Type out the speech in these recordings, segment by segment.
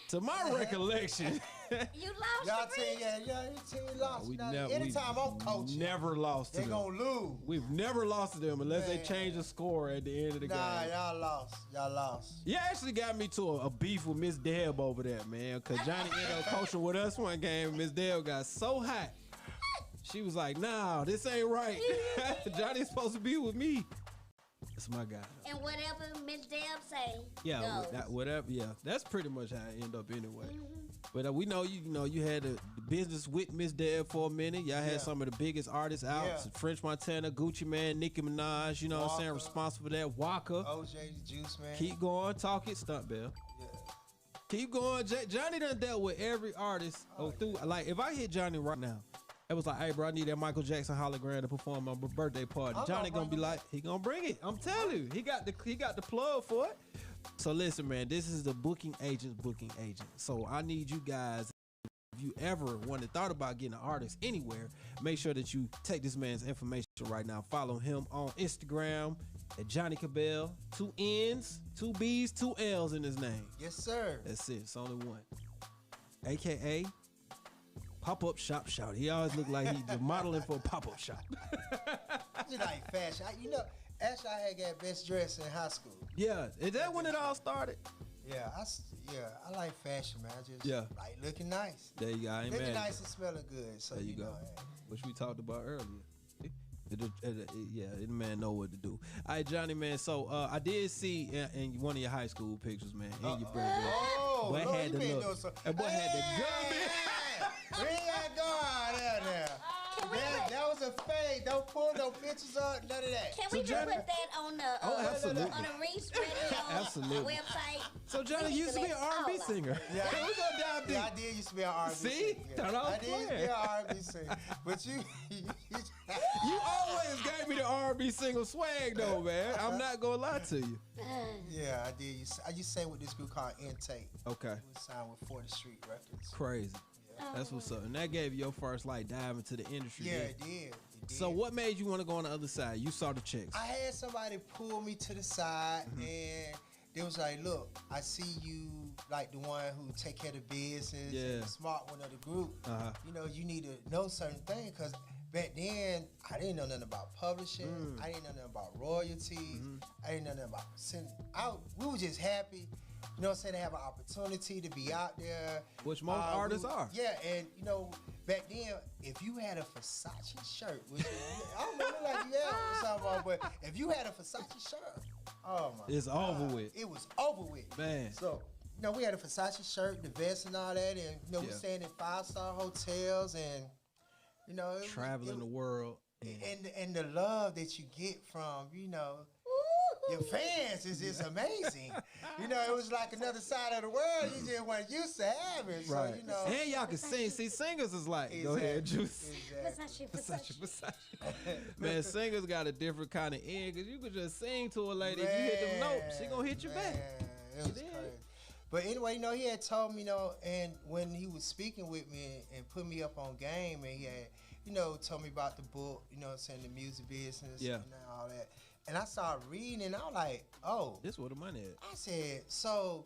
To my recollection, you lost. Y'all team, your team lost. Anytime I'm coaching, never lost to them. They gonna lose. We've never lost to them unless they change the score at the end of the game. Nah, y'all lost. Y'all lost. You actually got me to a beef with Miss Deb over there, man. Cause Johnny ended up coaching with us one game. Miss Deb got so hot. She was like, "Nah, this ain't right. Johnny's supposed to be with me." That's my guy. And whatever Miss Deb say, yeah, goes. whatever. Yeah, that's pretty much how it end up anyway. But we know you had the business with Miss Deb for a minute. Y'all had some of the biggest artists out. French Montana, Gucci Man, Nicki Minaj. You know what I'm saying? Responsible for that. Waka. OJ the Juice Man. Keep going. Talk it. Stunt Bell. Yeah. Keep going. Johnny done dealt with every artist through. Like if I hit Johnny right now. It was like, hey, bro, I need that Michael Jackson hologram to perform on my birthday party. Johnny gonna be like, he gonna bring it. I'm telling you, he got the plug for it. So listen, man, this is the booking agent. So I need you guys, if you ever thought about getting an artist anywhere, make sure that you take this man's information right now. Follow him on Instagram at Johnnie Cabbell. 2 N's, 2 B's, 2 L's in his name. Yes, sir. That's it. It's only one. AKA Pop-up shop shout. He always look like he's modeling for a pop-up shop. You like fashion. Actually, I had got best dress in high school. Yeah, is that when it all started? Yeah, I like fashion, man. I just like looking nice. There you go. Looking nice and smelling good. So there you go. Which we talked about earlier. The man know what to do. All right, Johnny, man. So I did see in one of your high school pictures, man. And your birthday. Oh, boy Lord, had the look. That boy had the gun. We ain't got to go out there now. That was a fake. Don't pull no pictures up. None of that. Can we just put that on the absolutely. on the Reec Radio website? So Johnny used to be an R&B singer. Yeah, we gonna dive deep. Yeah, I did used to be an R&B singer. See? Yeah. I did used to be an R&B singer. But you always gave me the R&B single swag though, man. I'm not gonna lie to you. Yeah, I did. I used to say with this group called Intake. Okay. It was signed with 40th Street Records. Crazy. That's what's up. And that gave you your first like dive into the industry. Yeah, it did. So what made you want to go on the other side? You saw the checks. I had somebody pull me to the side and they was like, look, I see you like the one who take care of the business and the smart one of the group. You know, you need to know certain things because back then, I didn't know nothing about publishing. I didn't know nothing about royalties. I didn't know nothing about sending out. We were just happy. You know what I'm saying? To have an opportunity to be out there. Which most artists are. Yeah, and you know, back then, if you had a Versace shirt, which I don't know like you had something on, but if you had a Versace shirt, oh my it's God, over with. It was over with. Man. So, you know, we had a Versace shirt, the vest and all that, and you know, we staying in 5-star hotels and you know, traveling the world. And the love that you get from, you know, your fans is just amazing. You know, it was like another side of the world you just weren't used to having. So, right. You know. And y'all can sing. See, singers is like, go ahead, Juice. Versace. Man, singers got a different kind of end because you could just sing to a lady. If you hit them notes, she gonna hit you back. It was crazy. But anyway, you know, he had told me, you know, and when he was speaking with me and put me up on game, and he had, you know, told me about the book, you know what I'm saying, the music business and all that. And I started reading, and I was like, oh. This where the money is. I said, so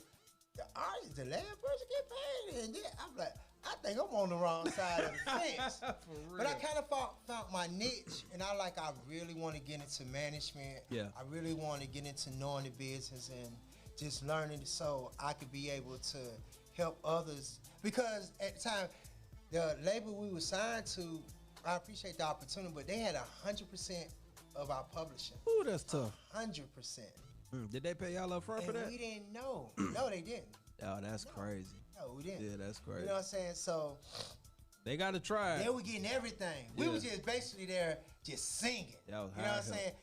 the artist, the last person get paid? And then I'm like, I think I'm on the wrong side of the fence. But I kind of found my niche, and I really want to get into management. Yeah. I really want to get into knowing the business and just learning so I could be able to help others. Because at the time, the label we were signed to, I appreciate the opportunity, but they had 100% of our publishing. Ooh, that's tough. 100%. Did they pay y'all up front for that? We didn't know. No, they didn't. Oh, that's crazy. No, we didn't. Yeah, that's crazy. You know what I'm saying? So they got to try. They were getting everything. We were just basically there just singing. You know what I'm saying?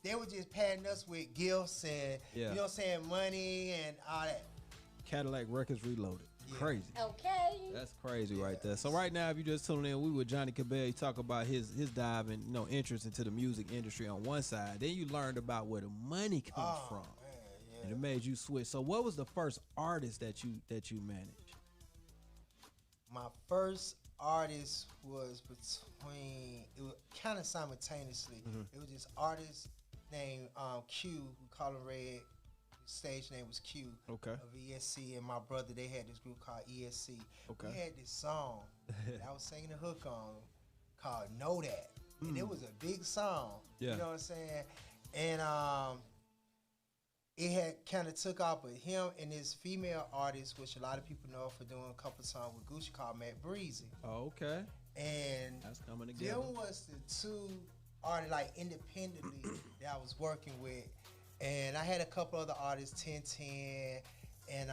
They were just patting us with gifts and you know what I'm saying, money and all that. Cadillac Records Reloaded. Crazy. Okay. That's crazy right there. So right now, if you just tuning in, we with Johnnie Cabbell. He talk about his dive and interest into the music industry on one side. Then you learned about where the money comes from, and it made you switch. So what was the first artist that you managed? My first artist was it was kind of simultaneously. It was this artist named Q, we call him Red. stage name was Q. Okay. Of ESC, and my brother, they had this group called ESC. Okay. We had this song that I was singing the hook on called Know That. And it was a big song. Yeah. You know what I'm saying? And it had kind of took off with him and this female artist, which a lot of people know for doing a couple songs with Gucci, called Matt Breezy. Oh, okay. And that's coming together. Them was the two artists, like, independently that I was working with. And I had a couple other artists, 1010, and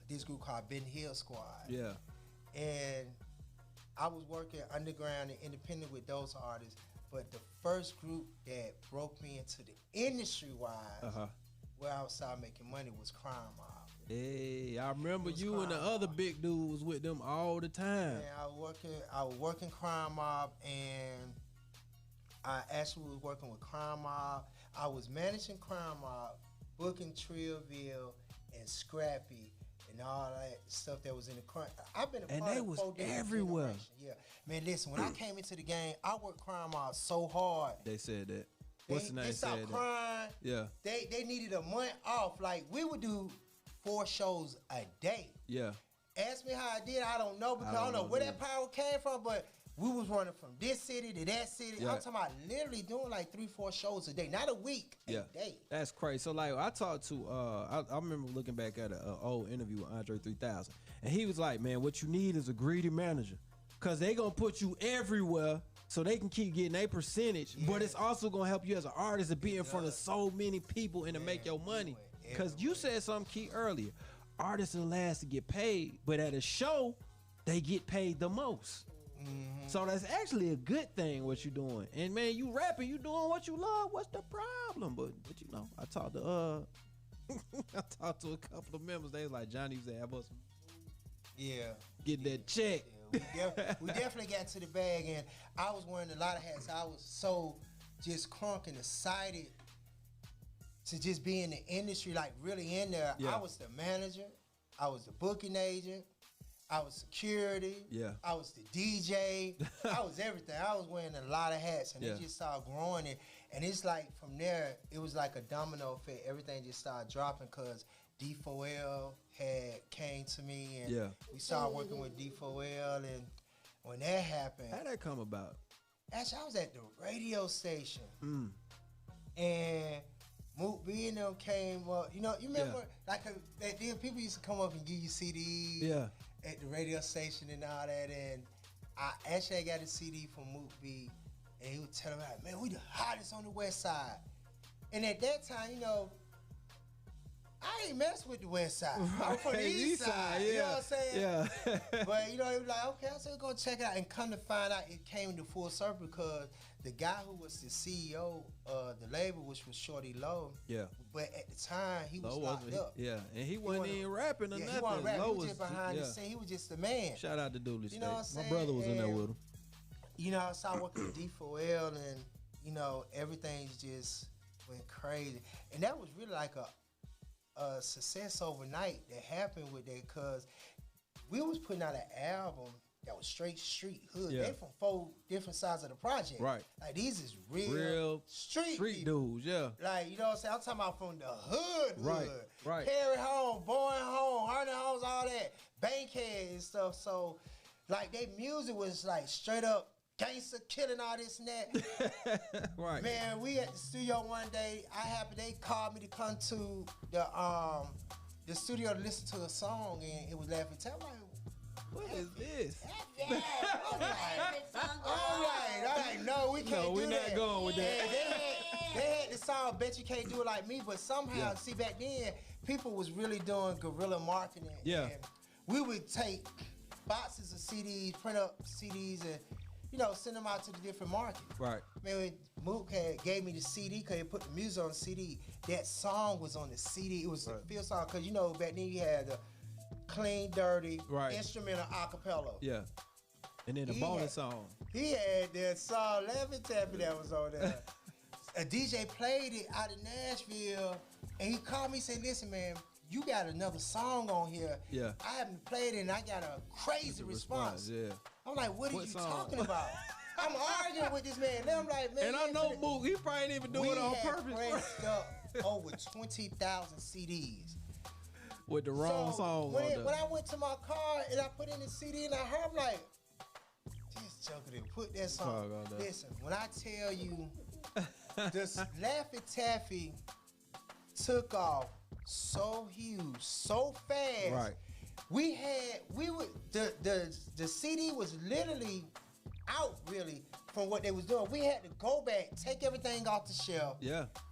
this group called Ben Hill Squad. Yeah. And I was working underground and independent with those artists. But the first group that broke me into the industry-wise, where I started making money, was Crime Mob. Hey, I remember you and the other big dudes with them all the time. And I was working Crime Mob, and I actually was working with Crime Mob. I was managing Crime Mob, booking Trillville and Scrappy and all that stuff that was in the crime. I've been a part they of was 4 different everywhere. generations. Yeah, man. Listen, when I came into the game, I worked Crime Mob so hard. They said that. What's the name? They stopped crying. Yeah. They needed a month off. Like, we would do 4 shows a day. Yeah. Ask me how I did. I don't know, because I don't know where that power came from, but we was running from this city to that city. Yeah. I'm talking about literally doing like 3-4 shows a day, not a week, a day. That's crazy. So like I talked to, I remember looking back at an old interview with Andre 3000, and he was like, man, what you need is a greedy manager, because they going to put you everywhere so they can keep getting their percentage, but it's also going to help you as an artist to be in front of so many people and to make your money. Because you said something key earlier. Artists are the last to get paid, but at a show, they get paid the most. So that's actually a good thing what you doing. And man, you rapping, you doing what you love. What's the problem? But you know, I talked to I talked to a couple of members. They was like, Johnnie used to have us get that check. Yeah, we definitely got to the bag, and I was wearing a lot of hats. I was so just crunk and excited to just be in the industry, like really in there. I was the manager, I was the booking agent, I was security. Yeah. I was the DJ. I was everything. I was wearing a lot of hats, and it just started growing. And it's like from there, it was like a domino effect. Everything just started dropping because D4L had came to me, and we started working with D4L. And when that happened, how'd that come about? Actually, I was at the radio station, and Mook B and them came up. You know, you remember like back then, people used to come up and give you CDs. Yeah. At the radio station and all that, and I actually got a CD from Mook B, and he was telling me, like, man, we the hottest on the West Side. And at that time, you know, I ain't mess with the West Side. I'm from the East Side. You know what I'm saying? Yeah. But you know, he was like, okay, I said go check it out, and come to find out, it came into full circle because the guy who was the CEO of the label, which was Shorty Low. Yeah. But at the time, he was locked up. Yeah, and he wasn't even rapping or nothing. He wasn't rapping. He was just behind the scene. He was just the man. Shout out to Dooley State. You know what I'm saying? My brother was in there with him. You know, I started working with D4L, and you know, everything just went crazy. And that was really like a success overnight that happened with that, because we was putting out an album that was straight street hood. They from 4 different sides of the project. Right. Like, these is real street dudes, yeah. Like, you know what I'm saying? I'm talking about from the hood. Right. Perry home, Bowen home, Harnett homes, all that. Bankhead and stuff. So, like, their music was like straight up gangster, killing all this and that. Right. Man, we at the studio one day. They called me to come to the studio to listen to a song, and it was Laughing Tap. Like, what is this? Yeah. All right. No, we can't do that. We're not going with that. They had the song, Bet You Can't Do It Like Me, but somehow, see, back then, people was really doing guerrilla marketing. Yeah. And we would take boxes of CDs, print up CDs, and, you know, send them out to the different markets. Right. Man, when Mook gave me the CD, because he put the music on the CD, that song was on the CD. It was a field song, because, you know, back then you had the clean, dirty, instrumental acapella. Yeah. And then the bonus song. He had that song, Laughing Tappy, that was on there. A DJ played it out of Nashville, and he called me and said, listen, man, you got another song on here. Yeah. I haven't played it, and I got a crazy response. Yeah. I'm like, what are you talking about? I'm arguing with this man. Then I'm like, man. And I know Mook, he probably ain't even doing it on purpose. Pressed up over 20,000 CDs. With the wrong song when, on there. when I went to my car and I put in the CD and I heard, I'm like, just joking it, put that song. Listen, when I tell you, this Laffy Taffy took off so huge, so fast. Right. The CD was literally out really from what they was doing. We had to go back, take everything off the shelf,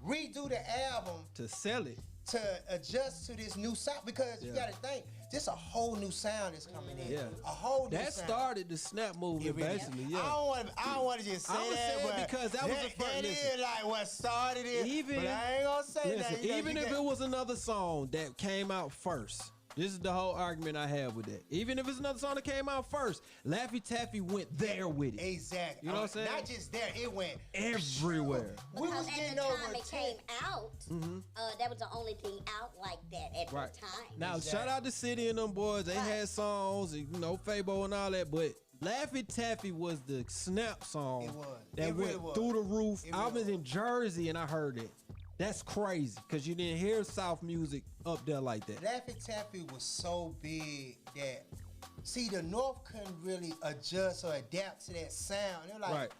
redo the album to sell it, to adjust to this new sound, because you gotta think, this a whole new sound that's coming in. A whole new that sound. started the snap movement, really, basically. I don't want to just say that, but because that was the first. That is like what started it. But I ain't gonna say that. Even if it was another song that came out first. This is the whole argument I have with that. Even if it's another song that came out first, Laffy Taffy went there with it. Exactly. You know what I'm saying? Not just there, it went everywhere. We was getting over it came out. That was the only thing out like that at the time. Now, shout out to City and them boys. They had songs, and, you know, Fabo and all that, but Laffy Taffy was the snap song. It was. That went through the roof. I was in Jersey and I heard it. That's crazy, because you didn't hear South music up there like that. Laffy Taffy was so big that, see, the North couldn't really adjust or adapt to that sound. They're like,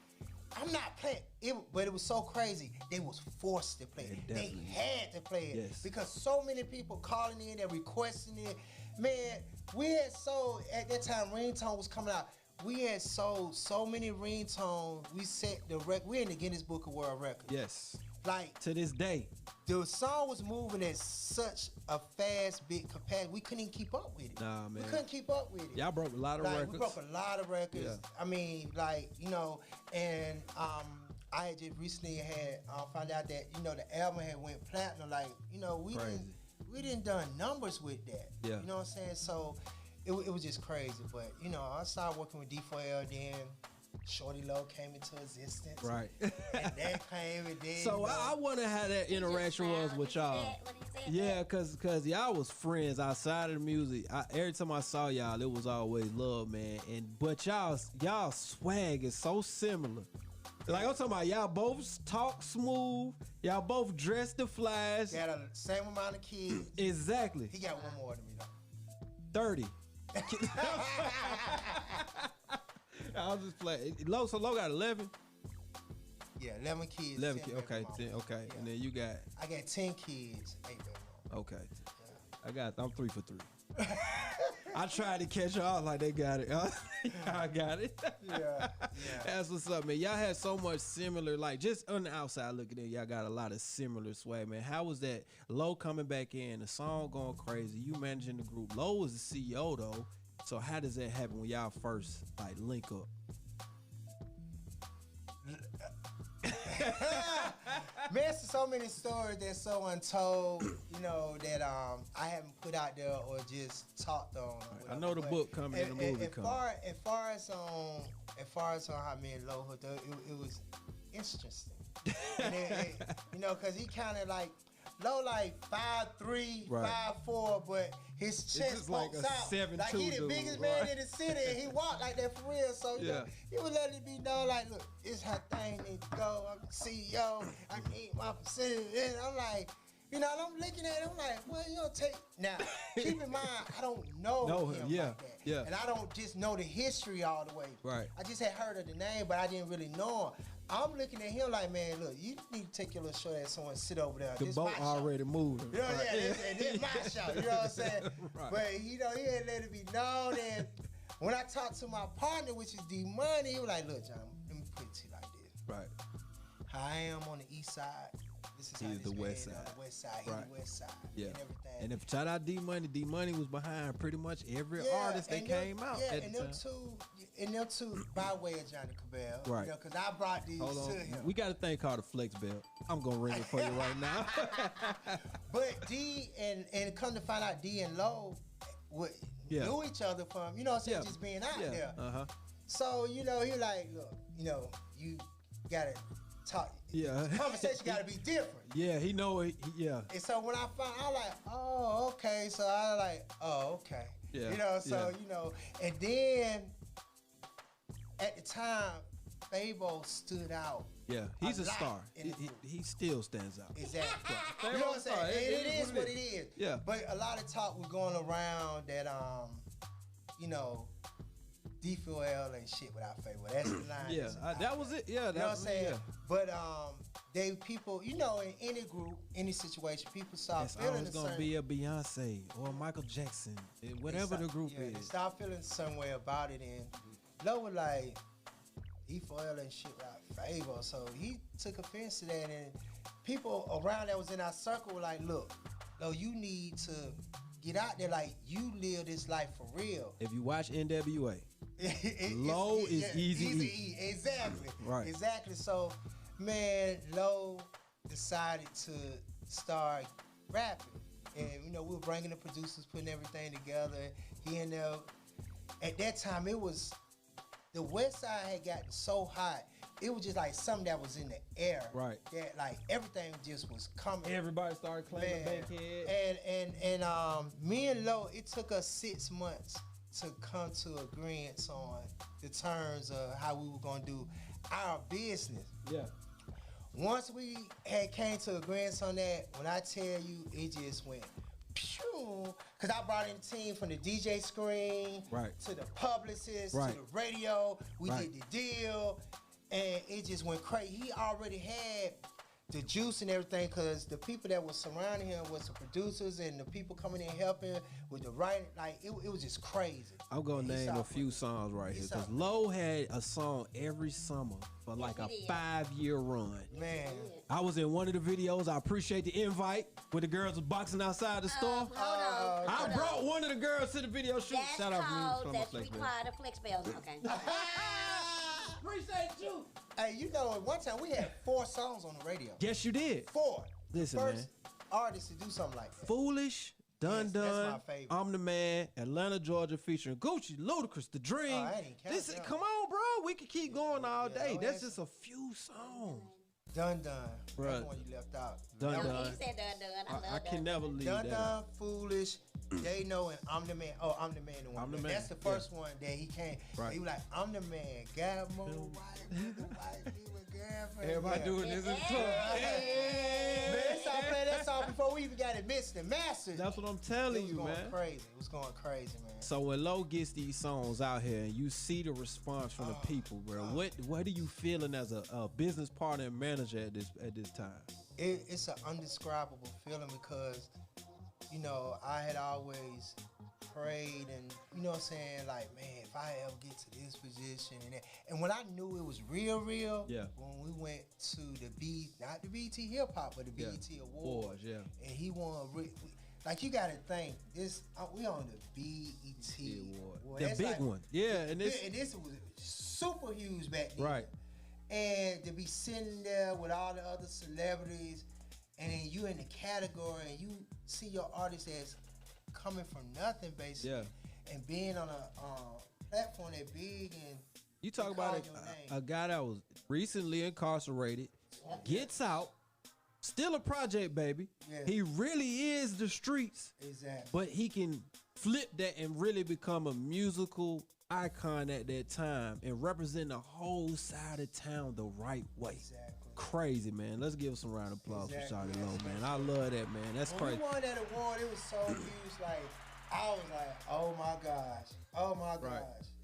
I'm not playing it, but it was so crazy. They was forced to play it. They had to play it because so many people calling in and requesting it. Man, we had sold, at that time, ringtone was coming out. We had sold so many ringtones. We set the record. We're in the Guinness Book of World Records. Yes. Like, to this day, the song was moving at such a fast, big capacity. We couldn't even keep up with it. Nah, man. We couldn't keep up with it. Y'all broke a lot of records. We broke a lot of records. Yeah. I mean, like, you know, and I had just recently found out that, you know, the album had went platinum. Like, you know, we didn't done numbers with that. Yeah. You know what I'm saying? So it was just crazy. But, you know, I started working with D4L then. Shorty Low came into existence. Right. And that came and then. So I wonder how that interaction was with y'all. Yeah, cause y'all was friends outside of the music. Every time I saw y'all, it was always love, man. But y'all swag is so similar. Like I'm talking about, y'all both talk smooth. Y'all both dress the flash. Got the same amount of kids. Exactly. He got one more than me though. 30. I'll just play. Low got 11. Yeah, 11 kids. 11 kids. Okay, 10. Okay, yeah. And then you got. I got 10 kids. 8 baby mama. Okay. Yeah. I'm 3 for 3. I tried to catch y'all like they got it. I got it. Yeah. That's what's up, man. Y'all had so much similar, like just on the outside looking in, y'all got a lot of similar swag, man. How was that? Low coming back in, the song going crazy. You managing the group. Low was the CEO though. So how does that happen when y'all first like link up? Man, there's so many stories that's so untold, you know, that I haven't put out there or just talked on. I know the book coming and the movie coming. As far as on how me and Low hooked up, it was interesting. And you know, cause he kind of like Low like 5'3", 5'4", but his chest like pokes out. Like he the biggest man in the city, and he walked like that for real. So you know, he would let it be known like, look, it's how things need to go. I'm the CEO. I need my percentage. And I'm like, you know, and I'm looking at him like, well, you don't take. Now, keep in mind, I don't know him like that. Yeah. And I don't just know the history all the way. Right. I just had heard of the name, but I didn't really know him. I'm looking at him like, man, look, you need to take your little short ass somewhere and sit over there. The boat already moved. You know, this my show. You know what I'm saying? Right. But, you know, he had let it be known. And when I talked to my partner, which is D-Money, he was like, look, John, let me put it to you like this. Right. How I am on the east side, this is how this the west side. On the west side. He's the west side. Yeah. And everything. And if shout out D-Money was behind pretty much every artist that came out. Yeah, at and the them time. them two by way of Johnnie Cabbell. Right. You know, because I brought these to him. We got a thing called a flex belt. I'm going to ring it for you right now. But D and come to find out, D and Low knew each other from, you know what I'm saying, just being out there. Uh-huh. So, you know, he like, look, you know, you got to talk. Yeah. Conversation got to be different. Yeah, he know it. Yeah. And so when I found, I like, oh, okay. So I like, oh, okay. Yeah. You know, so, you know, and then at the time, Fabo stood out Yeah, he's a star. He still stands out. Exactly. You know what I'm saying? It is what it is. Yeah. But a lot of talk was going around that you know, D4L and shit without favor. That's the line. Yeah, that was it. Yeah, you know what I'm saying? Yeah. But people, you know, in any group, any situation, people start feeling the same. It's gonna be a Beyonce or Michael Jackson, whatever the group is. They start feeling some way about it, and Low was like, D4L and shit without favor. So he took offense to that, and people around that was in our circle were like, look, Low, you need to get out there, like, you live this life for real. If you watch NWA, Low is easy E. Exactly. Right. Exactly. So, man, Low decided to start rapping. And, you know, we were bringing the producers, putting everything together. He and at that time, it was, the West Side had gotten so hot. It was just like something that was in the air. Right. That like everything just was coming. Everybody started claiming Bankhead. And me and Low, it took us 6 months to come to agreement on the terms of how we were gonna do our business. Yeah. Once we had came to agreement on that, when I tell you, it just went pew. Cause I brought in a team from the DJ screen to the publicist to the radio. We did the deal. And it just went crazy. He already had the juice and everything, because the people that were surrounding him was the producers and the people coming in helping with the writing. Like, it was just crazy. I'm going to name a few songs right here, because Low had a song every summer for like a 5-year run. Man. I was in one of the videos. I appreciate the invite where the girls were boxing outside the store. I brought one of the girls to the video shoot. Shout out to me. That's required a flex bell. Okay. Appreciate you. Hey, you know, at one time we had 4 songs on the radio. Yes, you did. 4. Listen, first artist to do something like that. Foolish, Dun Dun, that's my favorite. I'm the Man, Atlanta, Georgia, featuring Gucci, Ludacris, The Dream. Oh, I didn't count that. Come on, bro. We can keep going all day. That's just a few songs. Dun Dun. Right. That's the one you left out. Dun Dun. You said Dun Dun. I can never leave Dun that Dun, out. Foolish, They Know, and I'm the Man. Oh, I'm the Man. I'm the Man. That's the first one that he came. Right. He was like, I'm the man. Got more wife, girlfriend. Everybody doing this in the club. Man, let's all play that song before we even got it mixed and mastered. That's what I'm telling you, man. It was going crazy. It was going crazy, man. So when Low gets these songs out here and you see the response from the people, bro, what are you feeling as a business partner and manager at this time? It's an undescribable feeling, because, you know, I had always prayed and, you know what I'm saying, like, man, if I ever get to this position and that. And when I knew it was real, when we went to the not the BET Hip Hop, but the BET Awards. Yeah. And he won, like, you got to think, this, we on the BET Award. The big one. Yeah. And this was super huge back then. Right. And to be sitting there with all the other celebrities, and then you in the category, and you see your artist as coming from nothing, basically, and being on a platform that big, and you talk about a guy that was recently incarcerated, gets out, still a project baby. Yeah. He really is the streets. Exactly. But he can flip that and really become a musical icon at that time and represent the whole side of town the right way. Exactly. Crazy, man. Let's give some round of applause for Shawty Low, man. I love that, man. That's crazy. When we won that award, it was so huge. Like, I was like, oh my gosh. Right.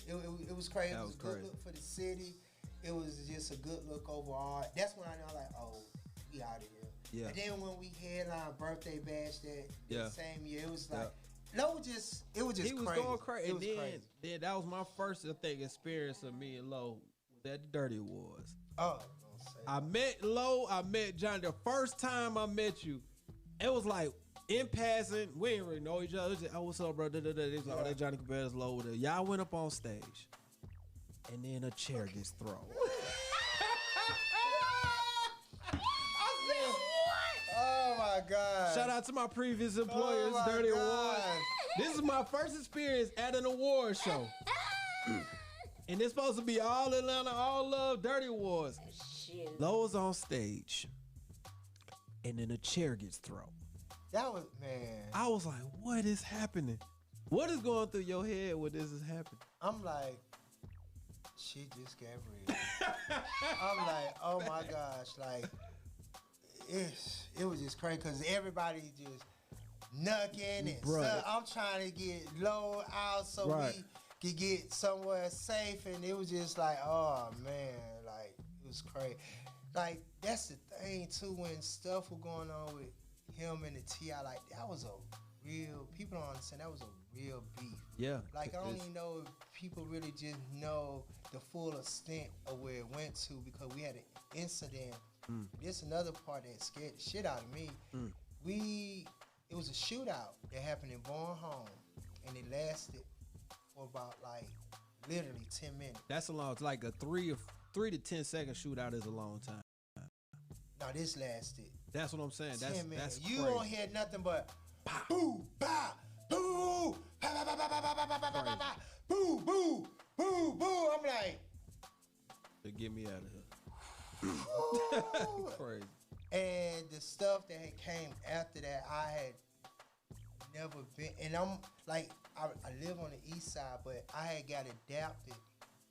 It was crazy. That It was a good look for the city. It was just a good look overall. That's when I know, like, oh, we out of here. Yeah. And then when we headlined Birthday Bash that same year, it was like, he was crazy. going crazy. It And was crazy. then that was my first, I think, experience of me and Low at the Dirty Awards. Oh, I met Low, I met Johnny. The first time I met you, it was like in passing, we didn't really know each other. Just, oh, what's up, bro? It was like, oh, that Johnny Cabbell's Low. Y'all went up on stage, and then a chair gets thrown. Oh my God. Shout out to my previous employers, Dirty Awards. This is my first experience at an award show. And it's supposed to be all Atlanta, all love, Dirty Awards. Low's on stage, and then a chair gets thrown. That was, man. I was like, what is happening? What is going through your head when this is happening? I'm like, Shit just got real. I'm like, oh my gosh, like it was just crazy because everybody just knucking and stuff. I'm trying to get low out so we could get somewhere safe, and it was just like, oh man, like it was crazy. Like that's the thing too, when stuff was going on with him and the T.I., like that was a real, people don't understand, that was a real beef. Yeah. Like I don't even know if people really just know the full extent of where it went to, because we had an incident. This another part that scared the shit out of me. It was a shootout that happened in Bourne Home, and it lasted for about like literally 10 minutes. That's a long, like a 3 to 10 second shootout is a long time. No, this lasted. That's what I'm saying. 10 minutes. That's you crazy. don't hear nothing but boo, bah, boo, bah, bah, bah, bah, bah, bah, bah, bah, bah, boo, boo, boo, boo. I'm like, get me out of here. Crazy. And the stuff that had came after that, I had never been. And I'm like, I live on the east side, but I had got adapted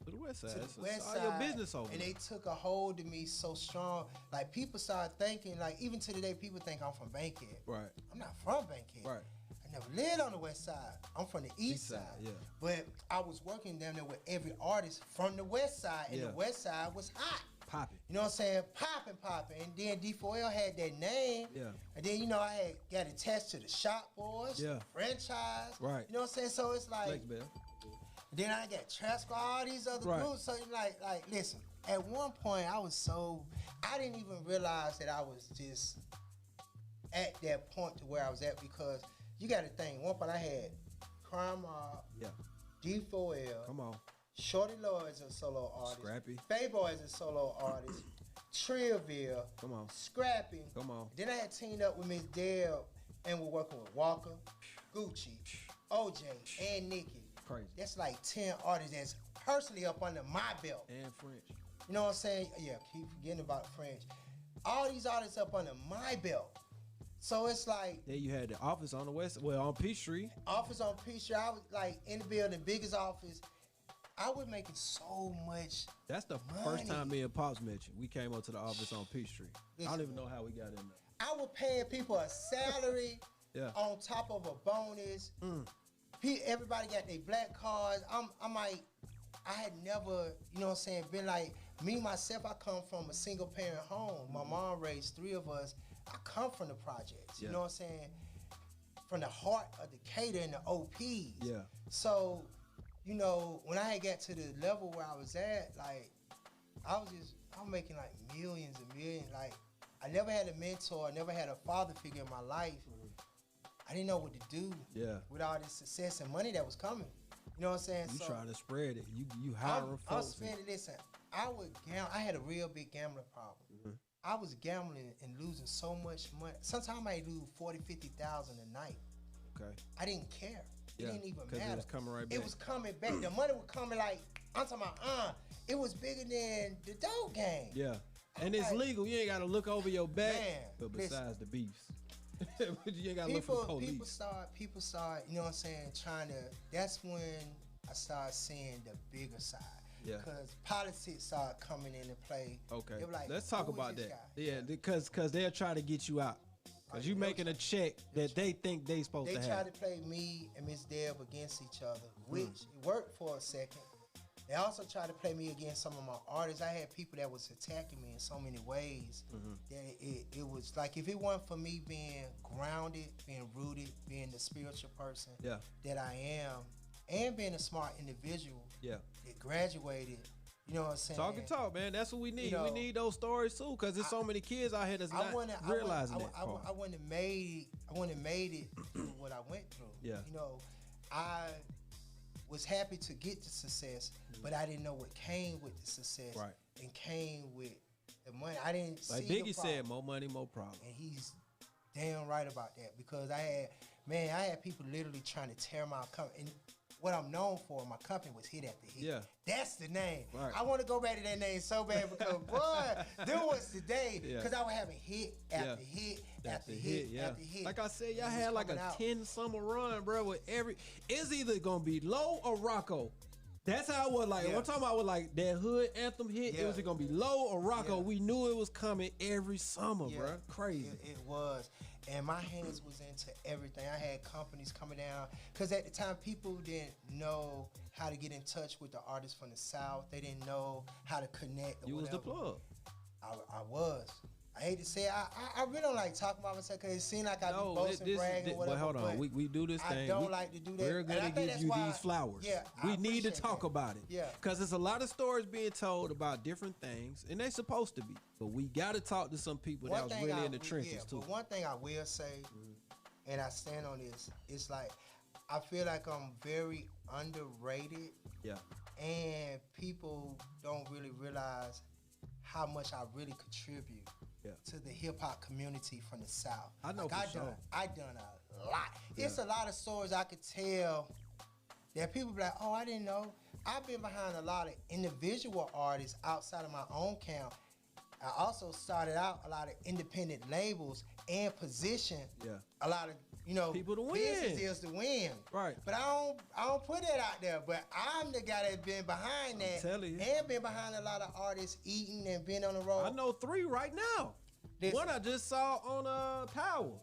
to the west side. To the west all side, your business over. And they took a hold of me so strong. Like people started thinking, like even to the day, people think I'm from Bankhead. Right. I'm not from Bankhead. Right. I never lived on the west side. I'm from the east side. Yeah. But I was working down there with every artist from the west side, and the west side was hot. Popping. You know what I'm saying? Popping. And then D4L had that name. Yeah. And then, you know, I had got attached to the Shop Boys. Yeah. Franchise. Right. You know what I'm saying? So it's like, then I got Trap Squad, all these other groups. So like, listen, at one point I didn't even realize that I was just at that point to where I was at, because you got to think, one point I had Crime Mob, D4L. Come on. Shorty Lloyd is a solo artist. Scrappy. Fayboy is a solo artist. Trillville. Come on. Scrappy. Come on. Then I had teamed up with Miss Dale, and we're working with Walker, Gucci, OJ, and Nikki. Crazy. That's like 10 artists that's personally up under my belt. And French. You know what I'm saying? Yeah, keep forgetting about French. All these artists up under my belt. So it's like... Then you had the office on the west, on Peachtree. Office on Peachtree. I was like in the building, biggest office. I was making so much. That's the first time me and Pops met you. We came up to the office on Peachtree. I don't even know how we got in there. I was paying people a salary on top of a bonus. Everybody got their black cards. I'm like, I had never, you know what I'm saying, been like, me, myself, I come from a single parent home. My mom raised 3 of us. I come from the projects, you know what I'm saying? From the heart of Decatur and the OPs. Yeah. So, you know, when I had got to the level where I was at, like, I'm making like millions and millions. Like, I never had a mentor. I never had a father figure in my life. I didn't know what to do with all this success and money that was coming. You know what I'm saying? You trying to spread it. You hiring folks. I'm spending, listen, I would gamble. I had a real big gambling problem. I was gambling and losing so much money. Sometimes I lose 40, 50,000 a night. Okay. I didn't care. It didn't even matter. It was coming right back. It was coming back. The money was coming like, I'm talking about, it was bigger than the dope game. Yeah. And it's legal. You ain't got to look over your back. Man, but besides the beefs. You ain't got to look for the police. People start, you know what I'm saying, that's when I started seeing the bigger side. Yeah. Because politics started coming into play. Okay. They were like, let's talk about that. Guy? Yeah, because they'll try to get you out. Because you making a check that they think they supposed to have. They tried to play me and Miss Deb against each other, which it worked for a second. They also tried to play me against some of my artists. I had people that was attacking me in so many ways that it was like, if it weren't for me being grounded, being rooted, being the spiritual person that I am, and being a smart individual that graduated, you know what I'm saying? Talk, man. That's what we need. You know, we need those stories too, because there's so many kids out here that's not realizing that part. I wouldn't have made it through what I went through. Yeah. You know, I was happy to get the success, but I didn't know what came with the success and came with the money. I didn't see Biggie the said, more money, more problem. And he's damn right about that, because I had people literally trying to tear my company. And what I'm known for, my company was hit after hit. Yeah. That's the name. Right. I want to go back to that name so bad, because boy, there was the day, because I was having hit after hit after hit after hit. Like I said, y'all had like a 10 summer run, bro, with it's either gonna be Low or Rocco. That's how it was. Like, I'm talking about with like that hood anthem hit. It was gonna be low or rock. We knew it was coming every summer, bro. Crazy. It was. And my hands was into everything. I had companies coming down. Because at the time, people didn't know how to get in touch with the artists from the South. They didn't know how to connect. You was the plug. I was. I hate to say it. I really don't like talking about myself because it seems like I be boasting, bragging, whatever. But hold on, we do this thing. I don't like to do that. We're gonna give you these flowers. Yeah, we need to talk about it. Yeah, because there's a lot of stories being told about different things, and they're supposed to be. But we got to talk to some people that was really in the trenches too. But one thing I will say, and I stand on this, it's like I feel like I'm very underrated. Yeah, and people don't really realize how much I really contribute. To the hip hop community from the South. I know I done a lot. It's a lot of stories I could tell that people be like, oh, I didn't know. I've been behind a lot of individual artists outside of my own camp. I also started out a lot of independent labels and positioned a lot of people to win. Business deals to win. Right. But I don't put that out there. But I'm the guy that's been behind that. I'm telling you. And been behind a lot of artists eating and being on the road. I know 3 right now. One I just saw on Powell.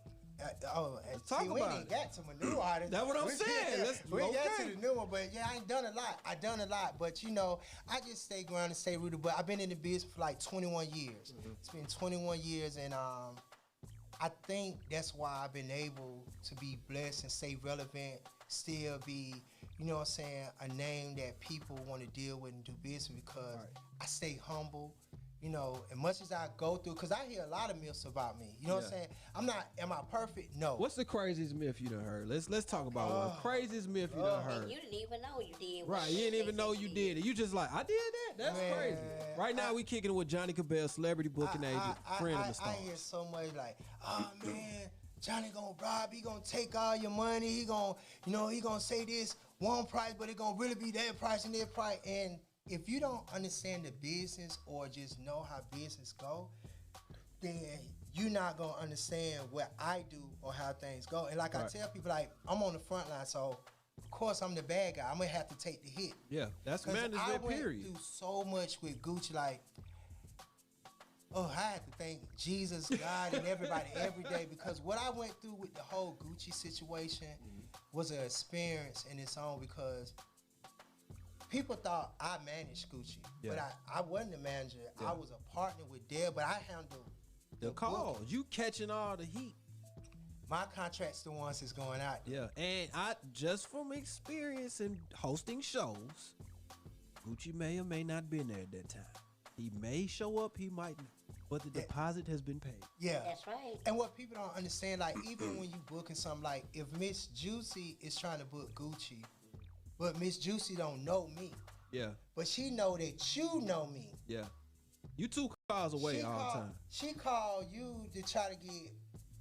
Talk about we ain't got to my new artists. That's what I'm saying. We got to the new one, but I ain't done a lot. I done a lot, but I just stay grounded and stay rooted. But I've been in the business for like 21 years. It's been 21 years, and I think that's why I've been able to be blessed and stay relevant, still be, a name that people want to deal with and do business because I stay humble. As much as I go through, because I hear a lot of myths about me. You know what I'm saying? Am I perfect? No. What's the craziest myth you done heard? Let's talk about one. Craziest myth you done heard. And you didn't even know you did. Right, you didn't even know you did it. You just like, I did that? That's crazy. Right now we kicking it with Johnnie Cabbell, celebrity booking agent, friend of the stars. I hear so much like, oh man, Johnnie gonna rob, he gonna take all your money, he gonna, he gonna say this one price, but it gonna really be that price and that price. And if you don't understand the business or just know how business go, then you're not gonna understand what I do or how things go. And like I tell people, like I'm on the front line, so of course I'm the bad guy. I'm gonna have to take the hit. Yeah, that's management. Period. I went through so much with Gucci, like. Oh, I had to thank Jesus, God, and everybody every day because what I went through with the whole Gucci situation was an experience in its own because people thought I managed Gucci, but I wasn't a manager. I was a partner with Deb, but I handled the calls. You catching all the heat. My contract's the ones that's going out there. Yeah, and I just from experience in hosting shows, Gucci may or may not been there at that time. He may show up, he might not. But the deposit has been paid. Yeah. That's right. And what people don't understand, like even when you booking something, like if Miss Juicy is trying to book Gucci, but Miss Juicy don't know me. Yeah. But she know that you know me. Yeah. You 2 calls away all the time. She called you to try to get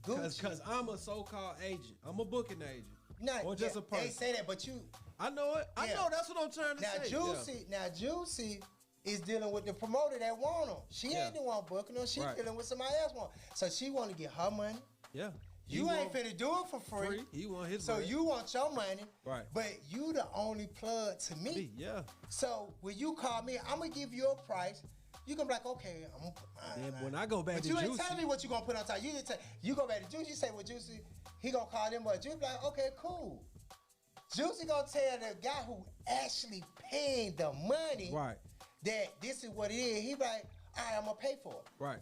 Gucci. Cause I'm a so-called agent. I'm a booking agent. Not, or just a person. They say that, but you. I know it. I know. That's what I'm trying to say. Now Juicy is dealing with the promoter that want him. She ain't the one booking him. She dealing with somebody else want. So she want to get her money. Yeah. You ain't finna do it for free. He want his money. So you want your money. Right. But you the only plug to me. Yeah. So when you call me, I'm gonna give you a price. You gonna be like, okay, I'm gonna put mine. When I go back to Juicy. But you ain't telling me what you gonna put on top. You go back to Juicy, you say, well, Juicy, he gonna call them, but Juicy be like, okay, cool. Juicy gonna tell the guy who actually paying the money. Right. That this is what it is. He like, all right, I'm gonna pay for it. Right.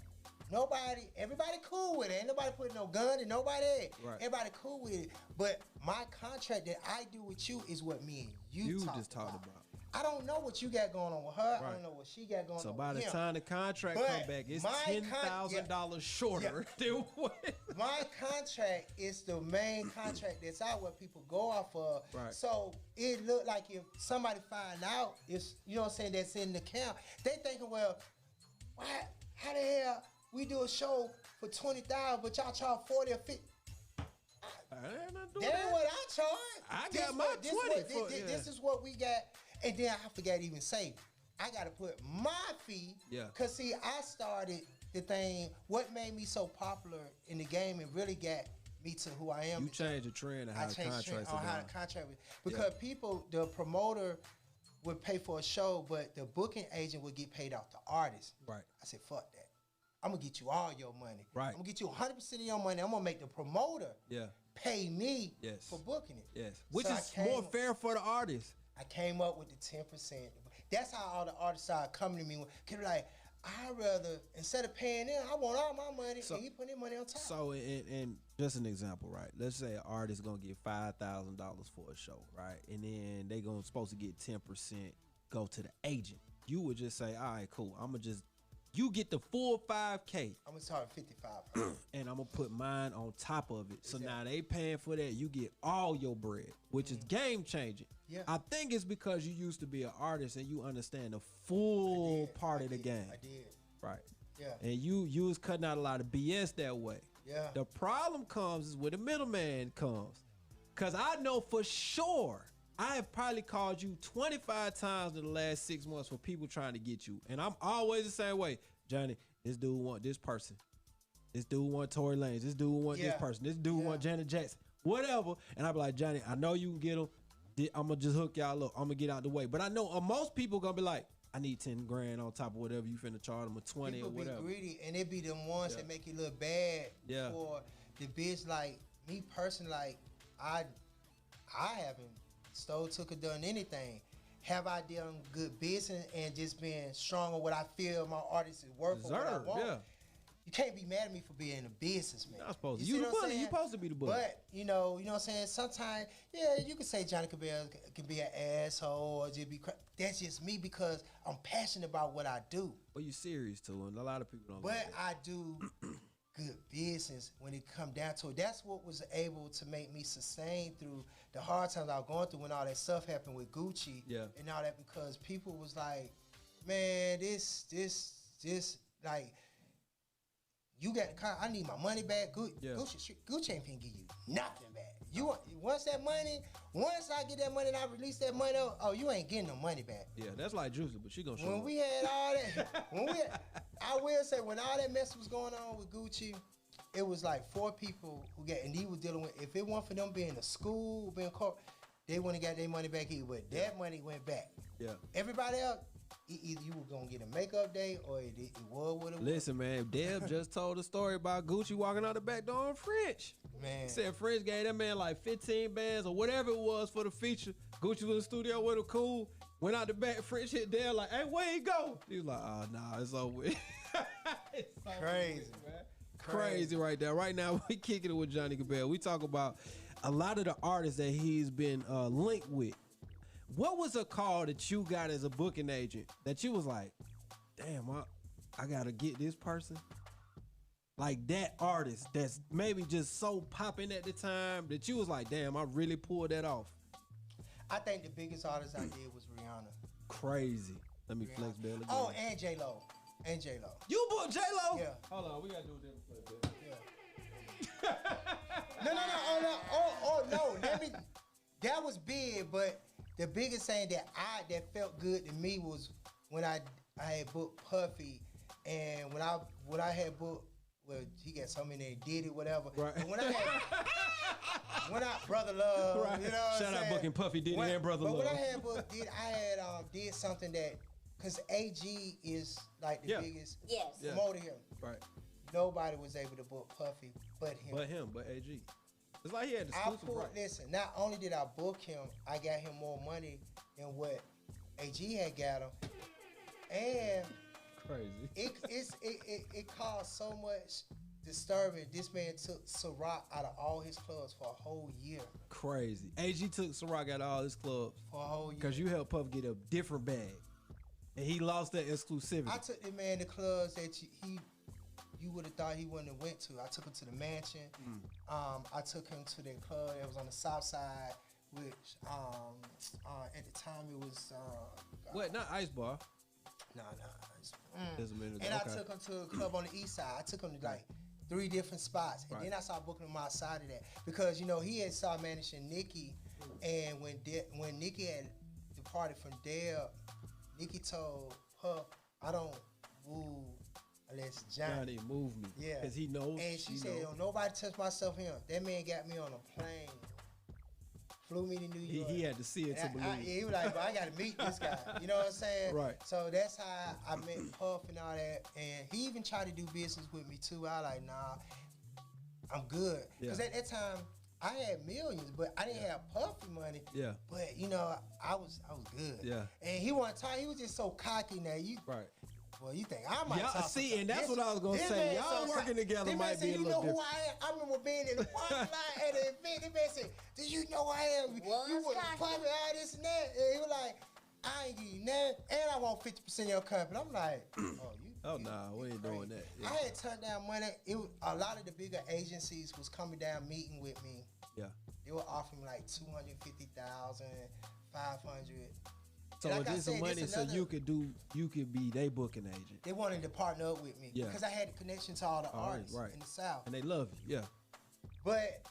Everybody cool with it. Ain't nobody putting no gun in nobody. Right. Everybody cool with it. But my contract that I do with you is what me and you just talked about. I don't know what you got going on with her. Right. I don't know what she got going on with him. So by the time the contract come back, it's $10,000 shorter than what. My contract is the main contract that's out where people go off of. Right. So it look like if somebody find out, it's that's in the camp, they thinking, well, how the hell we do a show for $20,000, but y'all charge 40 or 50? That ain't what I charge. I got my 20. This is what we got. And then I forgot to even say, I got to put my fee. Yeah. Because, see, I started the thing, what made me so popular in the game and really got me to who I am. You changed the trend of how the contracts are done. Because people, the promoter would pay for a show, but the booking agent would get paid off the artist. Right. I said, fuck that. I'm gonna get you all your money. Right. I'm gonna get you 100% of your money. I'm gonna make the promoter pay me for booking it. Yes. Which is more fair for the artist. I came up with the 10%. That's how all the artists started coming to me. Cause like, I'd rather, instead of paying them, I want all my money, and you put their money on top. So, and just an example, right? Let's say an artist gonna get $5,000 for a show, right? And then they gonna supposed to get 10% go to the agent. You would just say, all right, cool. You get the full $5K. I'm gonna start at $55. And I'm gonna put mine on top of it. So now they paying for that. You get all your bread, which is game changing. Yeah. I think it's because you used to be an artist and you understand the full part of the game. I did. Right. Yeah. And you was cutting out a lot of BS that way. Yeah. The problem comes is where the middleman comes. Cause I know for sure I have probably called you 25 times in the last 6 months for people trying to get you. And I'm always the same way. Johnny, this dude want this person. This dude want Tory Lanez. This dude want this person. This dude want Janet Jackson. Whatever. And I be like, Johnny, I know you can get them. I'm going to just hook y'all up. I'm going to get out the way. But I know most people going to be like, I need 10 grand on top of whatever you finna charge them, or 20 people or whatever. People be greedy, and it be them ones that make you look bad for the bitch. Like, me personally, like, I haven't stole, took, or done anything. Have I done good business and just been strong on what I feel my artist is worth or what I want? Yeah. You can't be mad at me for being a businessman. Not supposed to. You the bully. You supposed to be the bully. But, you know what I'm saying? Sometimes, you can say Johnny Cabbell can be an asshole or just be that's just me because I'm passionate about what I do. Well, you serious too, and a lot of people don't. But I do good business when it come down to it. That's what was able to make me sustain through the hard times I was going through when all that stuff happened with Gucci and all that, because people was like, man, this like, you got I need my money back. Gucci ain't finna give you nothing back. You want once I get that money and I release that money, you ain't getting no money back. Yeah, that's like Juicy, but she gonna show when up. We had all that, I will say when all that mess was going on with Gucci, it was like 4 people who and he was dealing with. If it weren't for them being in school, being caught, they wouldn't have got their money back either. But that money went back. Yeah. Everybody else, either you were gonna get a makeup day or it was what it was. Listen, man, Deb just told a story about Gucci walking out the back door on French. Man. He said French gave that man like 15 bands or whatever it was for the feature. Gucci was in the studio with him, cool. Went out the back, French hit Deb like, hey, where he go? He was like, oh, nah, it's over with. It's so crazy, man. Crazy right there. Right now, we kicking it with Johnny Cabbell. We talk about a lot of the artists that he's been linked with. What was a call that you got as a booking agent that you was like, damn, I gotta get this person? Like that artist that's maybe just so popping at the time that you was like, damn, I really pulled that off. I think the biggest artist I did was Rihanna. Crazy. Let me flex Bell again. Oh, and J-Lo. You booked J-Lo? Yeah. Hold on, we gotta do a different play, yeah. No. That was big, but the biggest thing that felt good to me was when I had booked Puffy, and when I had booked, well, he got so many did it, whatever. Right. But when I Brother Love, right. You know what Shout I'm out booking Puffy, Diddy, and Brother Love. But when I had booked, did something that, because AG is like the biggest promoter here. Right. Nobody was able to book Puffy but him. But AG. It's like he had exclusive rights. Listen, not only did I book him, I got him more money than what AG had got him. And crazy. It caused so much disturbing. This man took Ciroc out of all his clubs for a whole year. Crazy. AG took Ciroc out of all his clubs for a whole year. Because you helped Puff get a different bag. And he lost that exclusivity. I took the man to clubs that you would have thought he wouldn't have went to. I took him to the Mansion. I took him to that club that was on the south side, which at the time it was what? Not Ice Bar. No, Ice Bar. And I took him to a club on the east side. I took him to like 3 different spots, and then I started booking him outside of that because he had started managing Nicki, and when Nicki had departed from Deb, Nicki told Puff, I don't woo unless Johnny move me. Yeah. Because he knows. And she said, nobody touch my stuff here. That man got me on a plane flew me to New York. He had to see it to believe. He was like, bro, I got to meet this guy. You know what I'm saying? Right. So that's how I met Puff and all that. And he even tried to do business with me too. I like, nah, I'm good. Because at that time, I had millions, but I didn't have Puffy money. Yeah. But, you know, I was good. Yeah. And he wasn't talking. He was just so cocky now. Right. Well, you think I might talk see, and that's what I was going to say. Y'all working together might be a little different. You know who I am? I remember being in the parking lot at an event. The man said, do you know who I am? You was Puffy, all this and that. And he was like, I ain't give you nothing, and I want 50% of your company. I'm like, oh, nah, we ain't doing that. Yeah. I had turned down money. A lot of the bigger agencies was coming down meeting with me. Yeah. They were offering like $250,000, $500,000. So like this is money so you could be their booking agent. They wanted to partner up with me because I had a connection to all the artists in the South. And they love you, But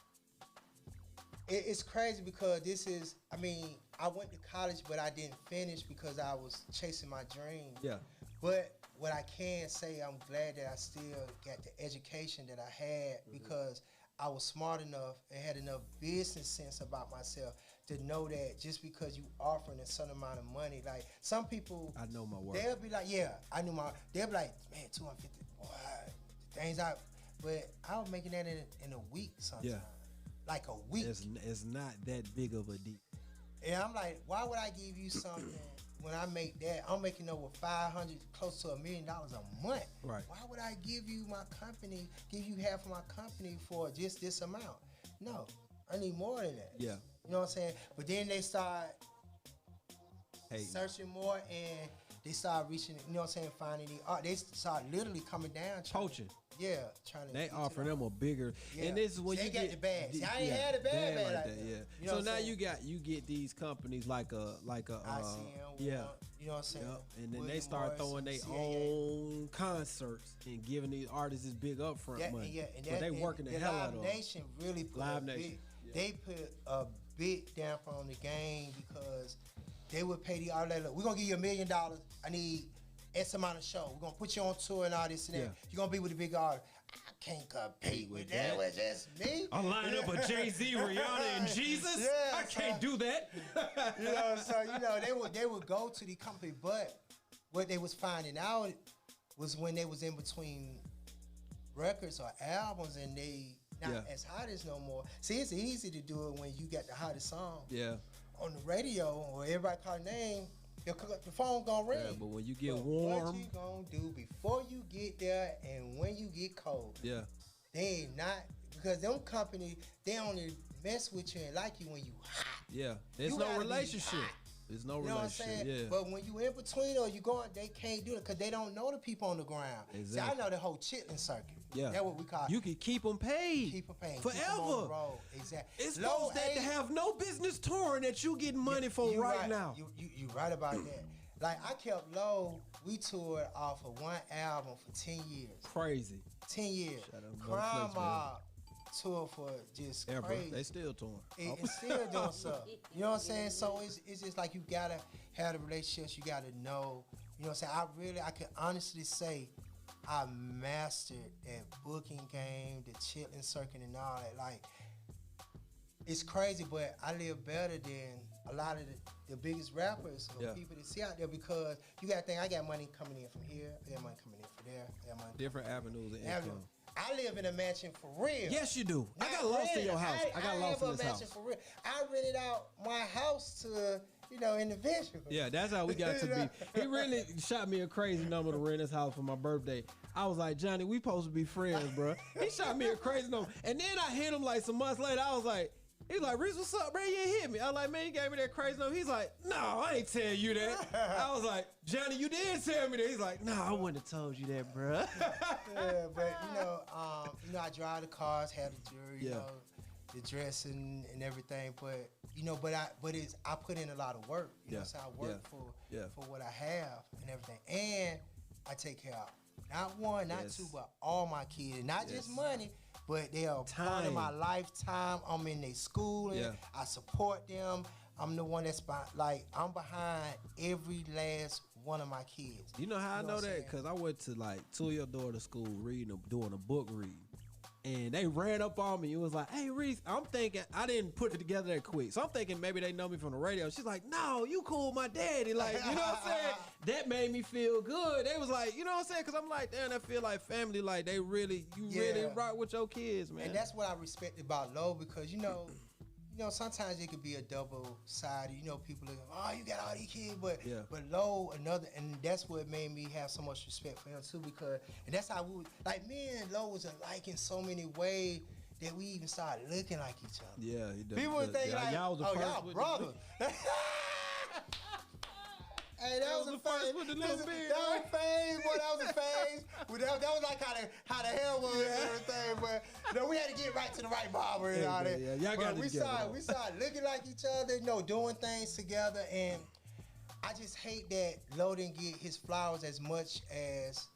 it's crazy because this is, I mean, I went to college, but I didn't finish because I was chasing my dream. Yeah. But what I can say, I'm glad that I still got the education that I had because I was smart enough and had enough business sense about myself to know that just because you offering a certain amount of money, like some people, I know my worth. They'll be like, I knew my. They'll be like, man, 250, boy, the things I. But I was making that in a week sometimes. Yeah. Like a week. It's not that big of a deal. And I'm like, why would I give you something when I make that? I'm making over 500, close to $1 million a month. Right. Why would I give you my company, give you half of my company for just this amount? No, I need more than that. Yeah. You know what I'm saying? But then they start searching more and they start reaching, you know what I'm saying, finding the art. They start literally coming down. Poaching. Yeah, trying to. They offer them a bigger, and this is when you get the bag. See, I ain't had a bag like that. Yeah. You know so now you get these companies like a ICM, you know what I'm saying? And then they start throwing their own concerts and giving these artists this big upfront money. But they working the hell out of them. Live Nation really put Live Nation. They put a big damper on the game because they would pay the artist. Look, we're gonna give you $1 million. I need X amount of show. We're gonna put you on tour and all this and that. You're gonna be with the big artist. I can't compete with that. With just me. I'll line up a Jay-Z, Rihanna, and Jesus. Yeah, I can't do that. So they would go to the company, but what they was finding out was when they was in between records or albums and they not as hot as no more. See, it's easy to do it when you got the hottest song. Yeah. On the radio or everybody call a name. The phone gonna ring. Yeah, but when you get warm, what you gonna do before you get there and when you get cold? Yeah, they ain't not because them companies they only mess with you and like you when you hot. Yeah, there's no relationship. There's no relationship. Know what I'm saying? Yeah. But when you in between or you going, they can't do it because they don't know the people on the ground. Exactly. See, I know the whole chitlin circuit. Yeah, that's what we call it. You can keep them paid. Keep them paid forever. Keep them on the road. Exactly. It's those that have no business touring that you getting money for right now. You right about that. Like I kept low. We toured off of one album for 10 years. Crazy. 10 years. Crime Mob tour for just crazy. They still touring. It's still doing stuff. You know what I'm saying? So it's just like you gotta have the relationships. You gotta know. You know what I'm saying? I can honestly say I mastered that booking game, the chitlin circuit and all that. Like, it's crazy, but I live better than a lot of the biggest rappers or people that see out there because you got to think I got money coming in from here, I got money coming in from there, I got money different avenues of income. I live in a mansion for real. Yes, you do. I got lost in your house. I got lost in this house. For real. I rented out my house to individuals. Yeah, that's how we got to be. He really shot me a crazy number to rent his house for my birthday. I was like, Johnny, we supposed to be friends, bro. He shot me a crazy number. And then I hit him like some months later. I was like, he's like, Reec, what's up, bro? You ain't hit me. I was like, man, you gave me that crazy number. He's like, no, I ain't tell you that. I was like, Johnny, you did tell me that. He's like, no, I wouldn't have told you that, bro. Yeah, but I drive the cars, have the jewelry, you know, the dressing and everything. But I put in a lot of work. You know, so I work for what I have and everything, and I take care of not one, not two, but all my kids. Not just money, but they are part of my lifetime. I'm in their school. I support them. I'm the one that's I'm behind every last one of my kids. You know how I know that? Because I went to two of your daughter's school doing a book read. And they ran up on me. It was like, hey, Reec, I'm thinking, I didn't put it together that quick. So I'm thinking maybe they know me from the radio. She's like, no, you cool with my daddy. Like, you know what I'm saying? That made me feel good. They was like, you know what I'm saying? Because I'm like, damn, I feel like family. Like, they really, really rock with your kids, man. And that's what I respect about Low, because, you know, sometimes it could be a double-sided. You know, people are, oh, you got all these kids, but Low, and that's what made me have so much respect for him too, because, and that's how like me and Low was alike in so many ways that we even started looking like each other. Yeah, people would think like, y'all brother. Hey, that was a phase with the little beard. That was a phase, boy. That was a phase. That was like how the hell was and everything. But we had to get right to the right barber and all that. Yeah, y'all got it together. We started looking like each other, doing things together. And I just hate that Lo didn't get his flowers as much as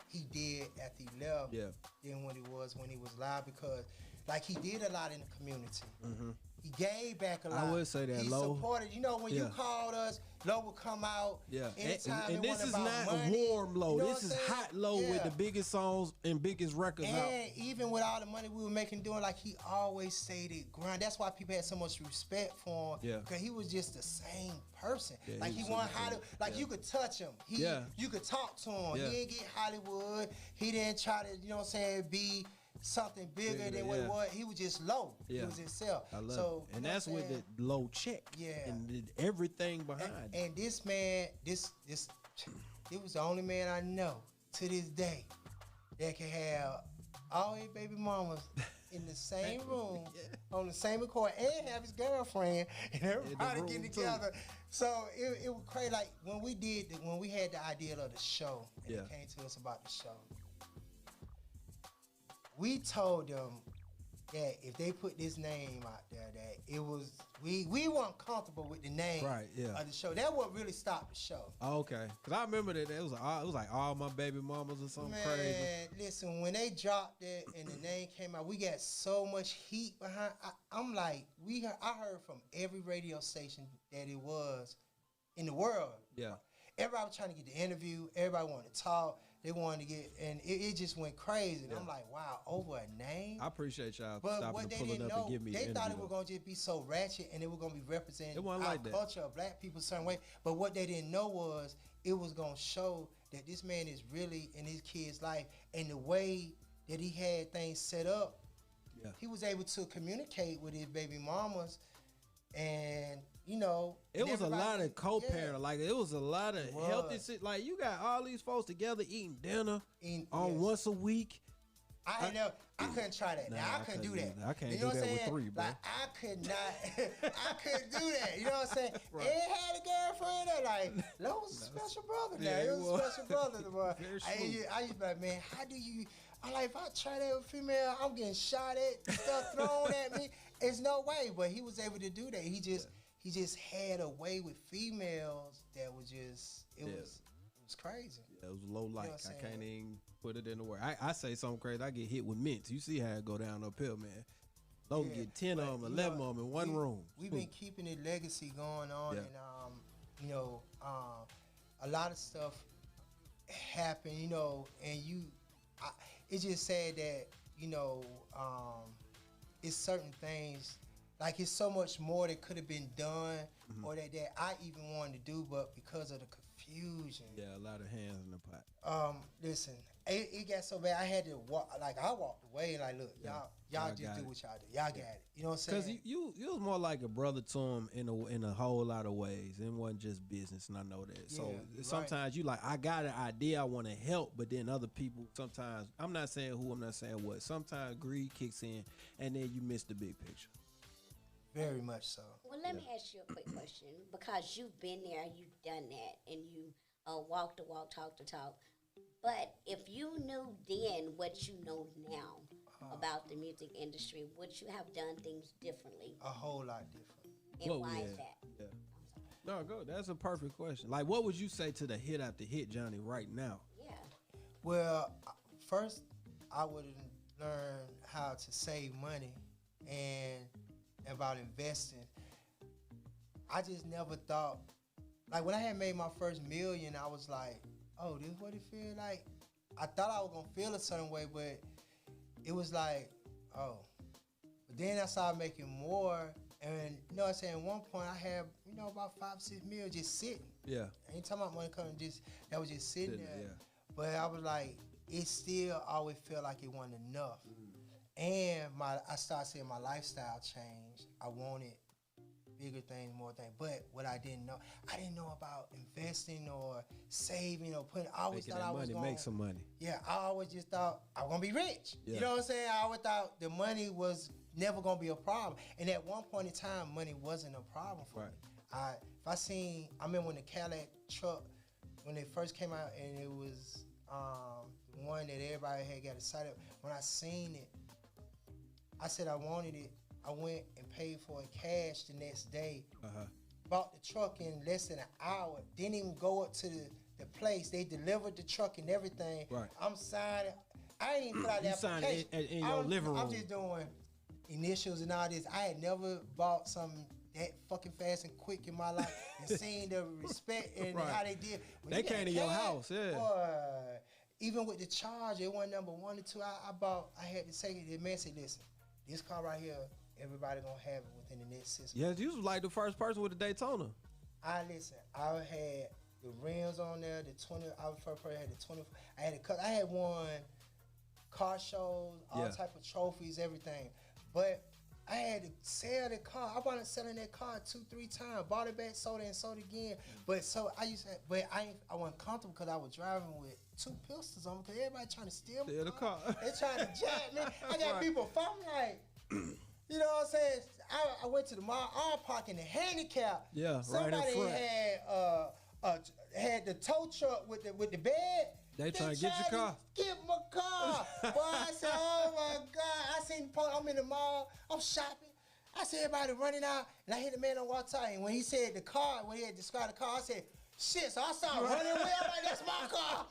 he did after he left than when he was live, because like he did a lot in the community. Mm-hmm. He gave back a lot. I would say that he Lo supported. When you called us, Lo would come out. Yeah, anytime and this is not money, warm Lo. This is hot Lo with the biggest songs and biggest records out. And even with all the money we were making doing, like he always stayed at grind. That's why people had so much respect for him. Yeah, because he was just the same person. Yeah, like he wasn't Hollywood. Like you could touch him. You could talk to him. Yeah. He didn't get Hollywood. He didn't try to, be something bigger than what he was. He was just Low. Yeah. He was himself. I love it. And that's with the low check. Yeah. And everything behind it. And this man, it was the only man I know to this day that can have all his baby mamas in the same room, on the same accord, and have his girlfriend, and everybody getting together. Too. So it was crazy. Like when we had the idea of the show, and it came to us about the show, we told them that if they put this name out there, that it was we weren't comfortable with the name of the show. That what really stopped the show. Oh, okay, because I remember that it was like all my baby mamas or something crazy. Man, listen, when they dropped it and the name came out, we got so much heat behind. I'm like, I heard from every radio station that it was in the world. Yeah, everybody was trying to get the interview. Everybody wanted to talk. They wanted to get, and it just went crazy. And I'm like, wow, over a name? I appreciate y'all but stopping what they and pulling didn't up know, and give me they the thought interview. it was going to just be so ratchet and it was going to be representing our like that. culture of black people a certain way. But what they didn't know was it was going to show that this man is really in his kid's life, and the way that he had things set up, he was able to communicate with his baby mamas, and it was a lot of co-parent. Like it was a lot of healthy shit. Like you got all these folks together eating dinner once a week. I couldn't try that. I couldn't do that. I can't do that with 3, bro. Like I could not. I couldn't do that. You know what I'm saying? Right. It had a girlfriend that like Lo was a special brother. Now it was a special brother. I used to be like, man, how do you? I'm like, if I try that with female, I'm getting shot at, stuff thrown at me. It's no way. But he was able to do that. He just had a way with females that was just it was crazy. Yeah, it was low light. I can't even put it in the word. I say something crazy. I get hit with mints. You see how it go down uphill, man. Low get 10 of them, 11 of them in one room. We've been keeping the legacy going on, and a lot of stuff happened, and it's just sad that it's certain things. Like it's so much more that could have been done, or that I even wanted to do, but because of the confusion. Yeah, a lot of hands in the pot. Listen, it got so bad. I had to walk. Like I walked away. Like, look, y'all just do what y'all do. Y'all got it. You know what I'm saying? Because you was more like a brother to him in a whole lot of ways. It wasn't just business, and I know that. So sometimes you like, I got an idea, I want to help, but then other people sometimes, I'm not saying who, I'm not saying what. Sometimes greed kicks in, and then you miss the big picture. Very much so. Well, let me ask you a quick question, because you've been there, you've done that, and you walk the walk, talk the talk. But if you knew then what you know now about the music industry, would you have done things differently? A whole lot different. And why is that? Yeah. No, go. That's a perfect question. Like, what would you say to the hit after hit, Johnnie, right now? Yeah. Well, first, I would learn how to save money and about investing. I just never thought, like when I had made my first $1 million, I was like, oh, this is what it feel like. I thought I was gonna feel a certain way, but it was like oh. But then I started making more, and you know what I'm saying, at one point I had, you know, about 5-6 mil just sitting. Yeah. Ain't talking about money coming, that was just sitting there. Yeah. But I was like, it still always felt like it wasn't enough. And I started seeing my lifestyle change. I wanted bigger things, more things. But what I didn't know about investing or saving or putting. I always thought I was going to make some money. Yeah, I always just thought I was going to be rich. Yeah. You know what I'm saying? I always thought the money was never going to be a problem. And at one point in time, money wasn't a problem for me. I remember when the Cadillac truck, when they first came out, and it was the one that everybody had got excited. When I seen it, I said I wanted it. I went and paid for it cash the next day. Bought the truck in less than an hour. Didn't even go up to the place. They delivered the truck and everything. Right. I'm signing. I ain't even put out the application. In your living room. I'm just doing initials and all this. I had never bought something that fucking fast and quick in my life and seen the respect and how they did. When they came to your house, yeah. Boy, even with the charge, it wasn't number 1 or 2. I had to say it. The man said, listen, this car right here, everybody gonna have it within the next 6 months. Yeah, you was like the first person with the Daytona. I had the rims on there, the 20. I was the first person had the 20. I had won car shows, all type of trophies, everything. But I had to sell the car. I wound up selling that car 2-3 times. Bought it back, sold it, and sold it again. But so I wasn't comfortable because I was driving with 2 pistols on because everybody trying to steal the car. They trying to jack me. I got people following like, you know what I'm saying? I went to the mall. I parked in the handicap. Yeah, somebody right in front. had the tow truck with the bed. They trying to get your car. Get my car. Boy, I said, oh my God. I seen I'm in the mall. I'm shopping. I see everybody running out, and I hear the man on walk out. And when he said the car, when he had described the car, I said, shit. So I started running away. I'm like, that's my car.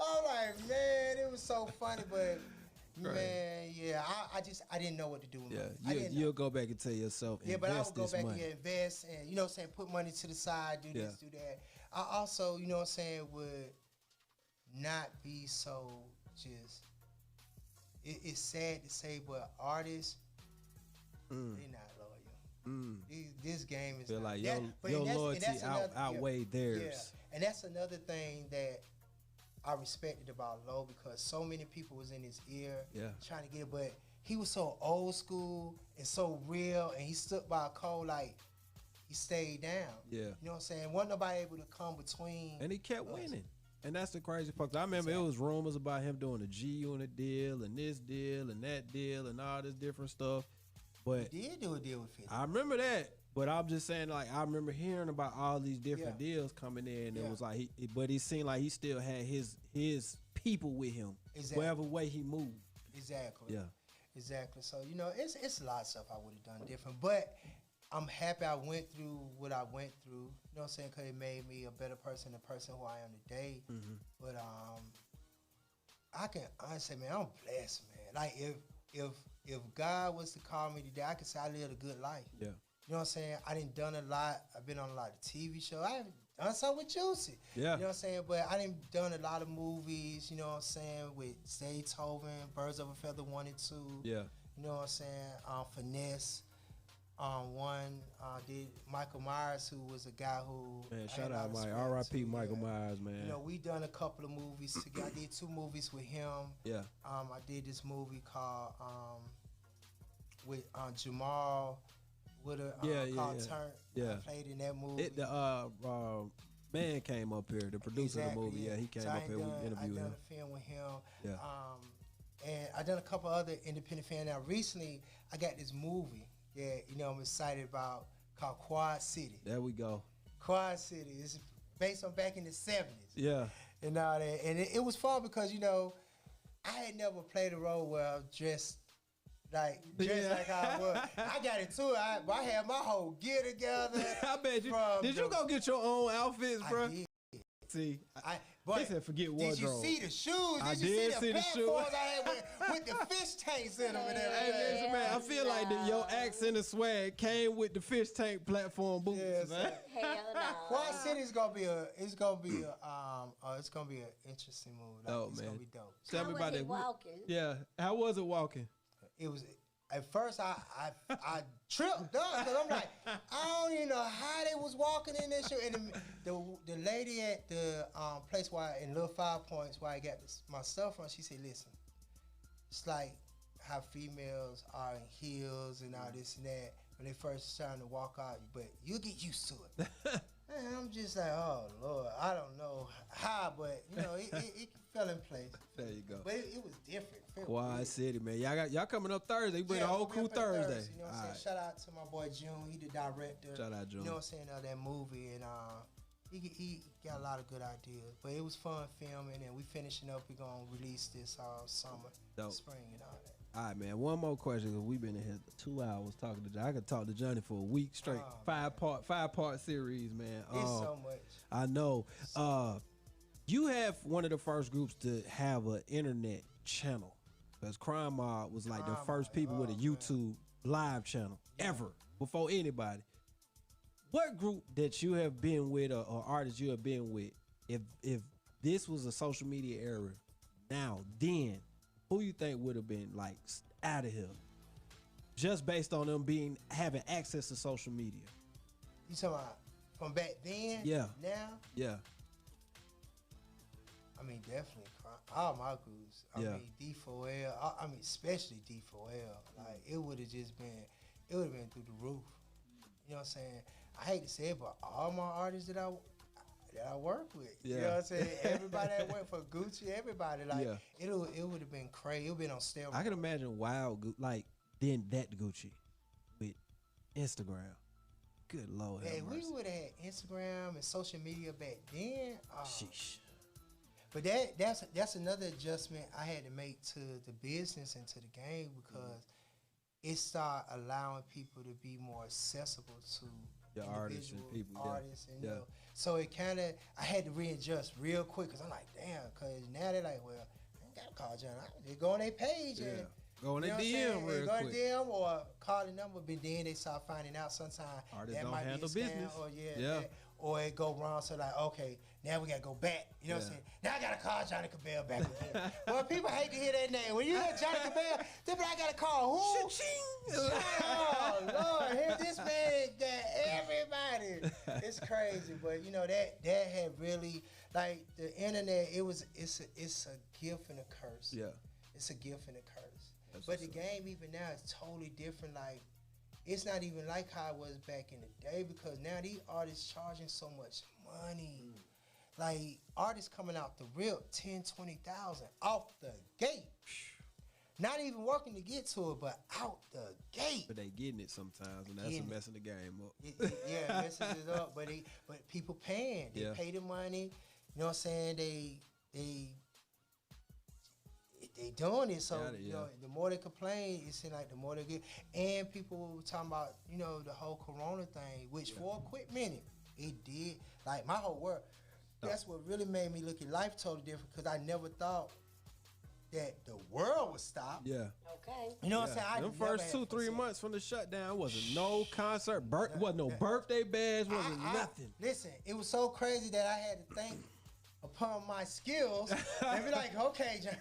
I'm like, man, it was so funny, but. Man, yeah, I didn't know what to do with money. You'll go back and tell yourself, but I would go back and invest and, you know what I'm saying, put money to the side, do this, do that. I also, you know what I'm saying, would not be so just, it's sad to say, but artists, they're not loyal. This game is feel not. Like your loyalty outweigh theirs. Yeah. And that's another thing that I respected about Low because so many people was in his ear trying to get it, but he was so old school and so real, and he stood by a code like he stayed down. Yeah, you know what I'm saying? Wasn't nobody able to come between, and he kept winning. And that's the crazy part. I remember it was rumors about him doing a G-Unit deal and this deal and that deal and all this different stuff. But he did do a deal with 50. I remember that. But I'm just saying, like, I remember hearing about all these different deals coming in. It was like, but it seemed like he still had his people with him, whatever way he moved. Exactly. Yeah. Exactly. So, you know, it's a lot of stuff I would have done different. But I'm happy I went through what I went through. You know what I'm saying? Because it made me a better person, the person who I am today. But I can honestly say, man, I'm blessed, man. Like, if God was to call me today, I could say I lived a good life. Yeah. You know what I'm saying? I done done a lot. I've been on a lot of TV shows. I haven't done something with Juicy. Yeah. You know what I'm saying? But I done done a lot of movies, you know what I'm saying, with Zaytoven, Birds of a Feather 1 and 2. Yeah. You know what I'm saying? Finesse. Did Michael Myers, who was a guy who... Man, shout out Mike. R.I.P. Michael Myers, man. You know, we done a couple of movies together. I did 2 movies with him. Yeah. I did this movie called with Jamal... With a called Turn. Yeah. I played in that movie. Man came up here, the producer of the movie. Yeah, he came up here. We interviewed him. I done a film with him. Yeah. And I done a couple other independent films. Now, recently, I got this movie that, you know, I'm excited about called Quad City. There we go. Quad City. It's based on back in the 70s. Yeah. And all that. And it was fun because, you know, I had never played a role where I was dressed like I was. I got into it. I had my whole gear together. I bet you. Did you go get your own outfits, bro? I did. See, he said forget wardrobe. Did you see the shoes? Did you see the platforms I had with the fish tanks in them and everything? Hey, listen, man, I feel like your accent and swag came with the fish tank platform boots, man. Hell no. Quad City is gonna be an interesting movie. Like, it's gonna be dope. Tell me about it. Walking? Yeah, how was it walking? It was at first I tripped up because I'm like, I don't even know how they was walking in this show. And the lady at the place where in Little 5 Points where I got my stuff from, she said, listen, it's like how females are in heels and all this and that when they first trying to walk out, but you get used to it. And I'm just like, oh Lord, I don't know how, but you know, it fell in place. There you go. But it was different. Quad City, man. Y'all coming up Thursday. You bring the whole crew Thursday. You know what I'm saying? Shout out to my boy June. He the director. Shout out June. You know what I'm saying? Of that movie, and he got a lot of good ideas. But it was fun filming, and we finishing up. We're gonna release this summer, spring, and all that. All right, man. One more question, because we've been in here 2 hours talking to Johnny. I could talk to Johnny for a week straight. Five part series, man. It's so much. I know. You have one of the first groups to have an internet channel, because Crime Mob was like the first people with a YouTube live channel ever, before anybody. What group that you have been with, or artist you have been with, if this was a social media era now, then who you think would have been like out of here, just based on them having access to social media? You talking about from back then? Yeah. Now? Yeah. I mean, definitely all my groups. I mean, D4L. I mean, especially D4L. Like it would have been through the roof. You know what I'm saying? I hate to say it, but all my artists that I work with. You know what I'm saying? Everybody that worked for Gucci, everybody, like it would have been crazy. It would have been on steroids. I can imagine like then that Gucci with Instagram. Good Lord. Hey, we would have had Instagram and social media back then. Sheesh. But that's another adjustment I had to make to the business and to the game, because it started allowing people to be more accessible to the artists and people. And, you know, so it kind of, I had to readjust real quick, because I'm like, damn, because now they're like, well, I ain't got to call John. They go on their page and go on their DM real go quick. DM or call the number, but then they start finding out sometimes artists that don't might handle be a scam, business. or or it go wrong. So like, okay, now we gotta go back. You know what I'm saying? Now I gotta call Johnnie Cabbell back again. Well, people hate to hear that name. When you hear Johnnie Cabbell, they be like, I gotta call who? Oh Lord, here this man got everybody. It's crazy, but you know that had really, like, the internet. It's a gift and a curse. Yeah, it's a gift and a curse. That's but the game even now is totally different. Like, it's not even like how it was back in the day, because now these artists charging so much money. Like, artists coming out the rip, 10, 20,000 off the gate. Not even working to get to it, but out the gate. But they getting it sometimes, and that's messing the game up. It messes it up. But people paying. They pay the money. You know what I'm saying? They doing it, so you know, the more they complain, it seems like the more they get. And people were talking about, you know, the whole Corona thing, which for a quick minute, it did, like, my whole world. That's what really made me look at life totally different, because I never thought that the world would stop. Okay. You know what I'm saying? Them first 2-3 months from the shutdown, wasn't no concert, wasn't no birthday bash, wasn't nothing. Listen, it was so crazy that I had to think upon my skills and be like, okay, John,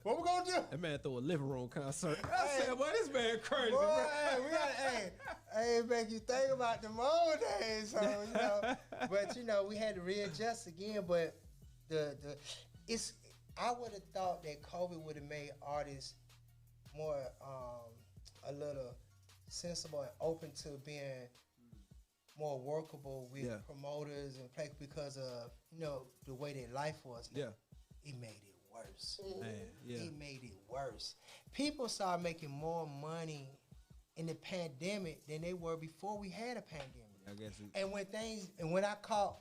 what we gonna do? That man threw a living room concert. I said, boy, this man crazy, boy, bro. Hey, we gotta, make you think about them old days. So, you know, but you know, we had to readjust again. But I would have thought that COVID would have made artists more a little sensible and open to being more workable with promoters and play, because of, you know, the way their life was. Yeah, it made it worse. Man, It made it worse. People started making more money in the pandemic than they were before we had a pandemic. I guess. When I caught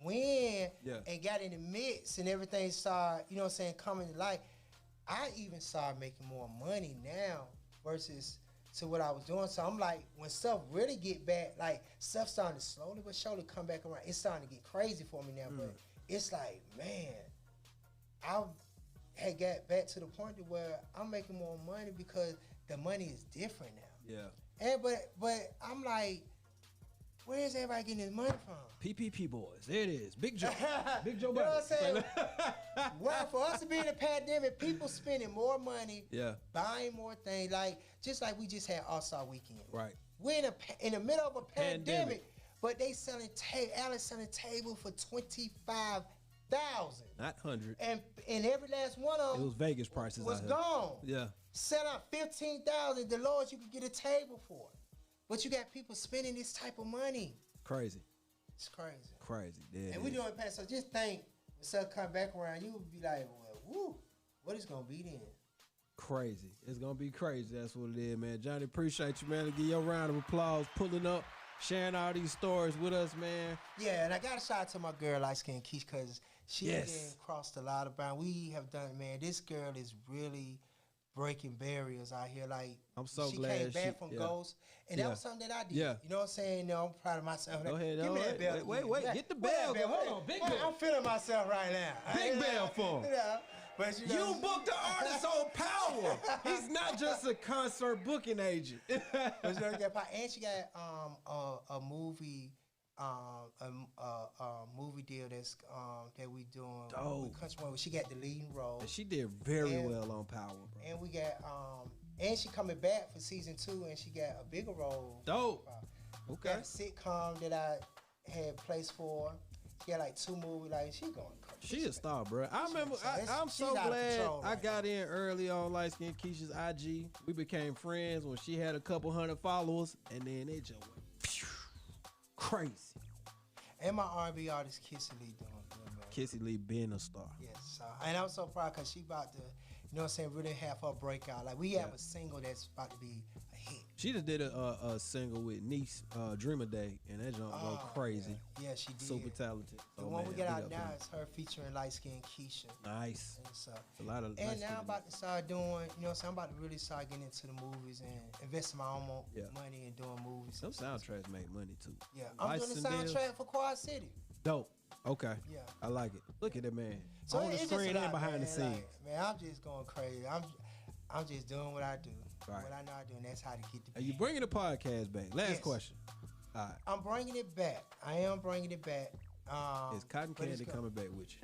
wind and got in the mix and everything started, you know what I'm saying, coming to light, I even started making more money now versus to what I was doing. So I'm like, when stuff really get back, like, stuff starting to slowly but surely come back around. It's starting to get crazy for me now, but it's like, man, I had got back to the point where I'm making more money because the money is different now. Yeah. And but I'm like, Where's everybody getting this money from? PPP boys. There it is. Big Joe. Big Joe. You know what I'm saying? Well, for us to be in a pandemic, people spending more money, buying more things. Like just like we just had All-Star Weekend. Right. We're in the middle of a pandemic, but they selling Alice selling table for $25,000. Not 100. And every last one of them. It was Vegas prices. Was gone. Yeah. Sell out $15,000. The lowest you could get a table for. But you got people spending this type of money. Crazy. It's crazy. Crazy. Yeah, and we doing past. So just think, when stuff come back around, you would be like, well, woo, what is gonna be then? Crazy. It's gonna be crazy. That's what it is, man. Johnny, appreciate you, man. To give you a round of applause, pulling up, sharing all these stories with us, man. Yeah, and I got a shout out to my girl, Light Skin Keisha, because she crossed a lot of bounds. We have done, man. This girl is really breaking barriers out here. Like, I'm so she glad came back from Ghost, and that was something that I did. Yeah. You know what I'm saying? No, I'm proud of myself. Go ahead. Give me that bell. Wait. Get the bell. Hold on, big bell. I'm feeling myself right now. Big bell for him. But you booked the artist on Powell. He's not just a concert booking agent. And she got a movie. Movie deal that's that we doing with Country Boy. She got the leading role. And she did very well on Power, bro. And we got and she coming back for season 2, and she got a bigger role. Dope. Okay. Got a sitcom that I had placed for. She got like 2 movies. Like she going crazy. She a star, bro. I remember. I'm so glad I got in early on Light Skin Keisha's IG. We became friends when she had a couple hundred followers, and then it just went crazy. And my R&B artist Kissy Lee doing good, man. Kissy Lee being a star. Yes, and I'm so proud because she about to, you know what I'm saying, really have her breakout. Like we have a single that's about to be a hit. She just did a single with Niece, Dream a Day, and that junk go crazy. Yeah, she did. Super talented. The one we got out now is her featuring Light Skin Keisha. Nice. And so, a lot of. And now I'm about to start doing, you know what I'm saying, I'm about to really start getting into the movies and investing my own money and doing movies. Some soundtracks make money too. Yeah, I'm doing the soundtrack for Quad City. Dope. Okay. Yeah. I like it. Look at that man. So on the screen and behind the scenes. Like, man, I'm just going crazy. I'm just doing what I do. Right. What I know I do, and that's how to get the. Are you bringing the podcast back? Last question. All right. I'm bringing it back. I am bringing it back. Is Cotton Candy coming back with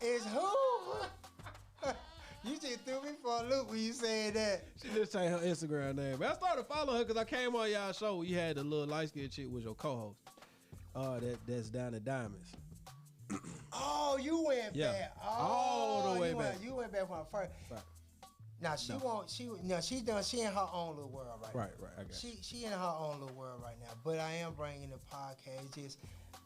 you? Is who? You just threw me for a loop when you said that. She just changed her Instagram name. But I started following her because I came on y'all show where you had the little light skinned chick was your co-host. That's down at Diamonds. Oh, you went back. Oh, all the way back. You went back from first. Right. Now she won't. She's done. She in her own little world right now. Right. I got she in her own little world right now. But I am bringing the podcast. Just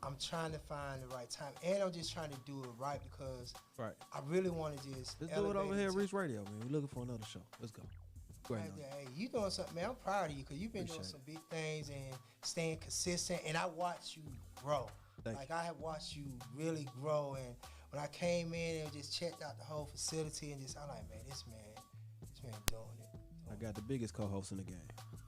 I'm trying to find the right time, and I'm just trying to do it right because I really want to just. Let's do it over here at Reec Radio, man. We're looking for another show. Let's go. Hey, you doing something, man. I'm proud of you because you've been doing some big things and staying consistent. And I watched you grow. I have watched you really grow. And when I came in and just checked out the whole facility and I'm like, man, this man doing it. I got the biggest co-host in the game.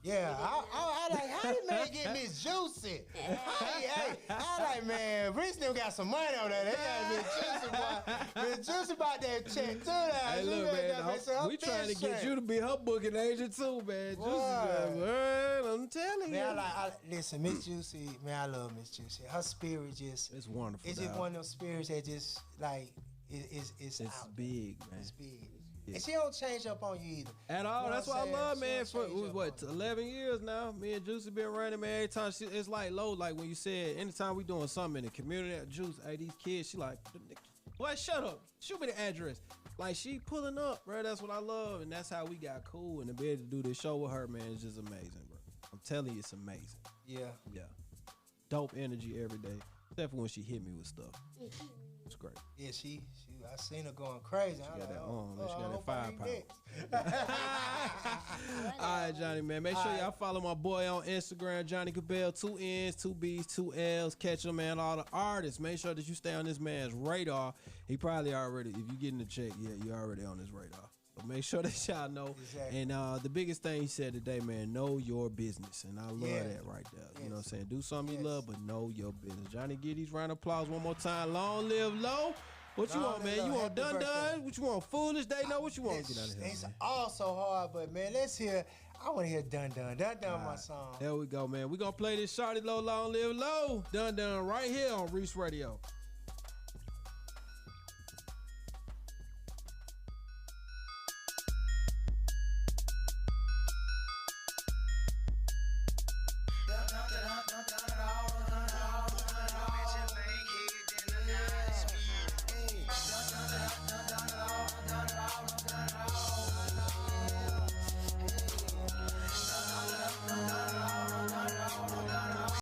Yeah, I like, how did man get Miss Juicy? hey, I like, man, Reec still got some money on that. They got Miss Juicy, boy. Miss Juicy about that check, too. Hey, look, man, we trying to get you to be her booking agent, too, man. Juicy, man, I'm telling you. Man, listen, Miss Juicy, man, I love Miss Juicy. Her spirit just... It's wonderful. It's just one of those spirits that just, like, it's out big, man. It's big. Yeah. And she don't change up on you either. At all. That's what I love, man. For what, 11 years now, me and Juicy been running, man. Every time it's like low, like when you said, anytime we doing something in the community, Juice, hey, these kids, she like, boy, shut up. Shoot me the address. Like, she pulling up, bro. That's what I love, and that's how we got cool. And to be able to do this show with her, man, is just amazing, bro. I'm telling you, it's amazing. Yeah. Dope energy every day, except for when she hit me with stuff. It's great. Yeah, I seen her going crazy. She got that on. She got that firepower. All right, Johnny, man. Make sure y'all follow my boy on Instagram, Johnnie Cabbell, 2 N's, 2 B's, 2 L's. Catch him, man. All the artists. Make sure that you stay on this man's radar. He probably already, if you getting the check, you're already on his radar. But make sure that y'all know. Exactly. And the biggest thing he said today, man, know your business. And I love that right there. You know what I'm saying? Do something you love, but know your business. Johnny, give these round of applause one more time. Long live low. What you want, man? You want done? What you want? Foolish? They know what you want. Get out of here. It's all so hard, but man, let's hear. I want to hear Dun Dun. Dun Dun my song. There we go, man. We gonna play this Shawty Low Long Live Low. Dun Dun right here on Reec Radio.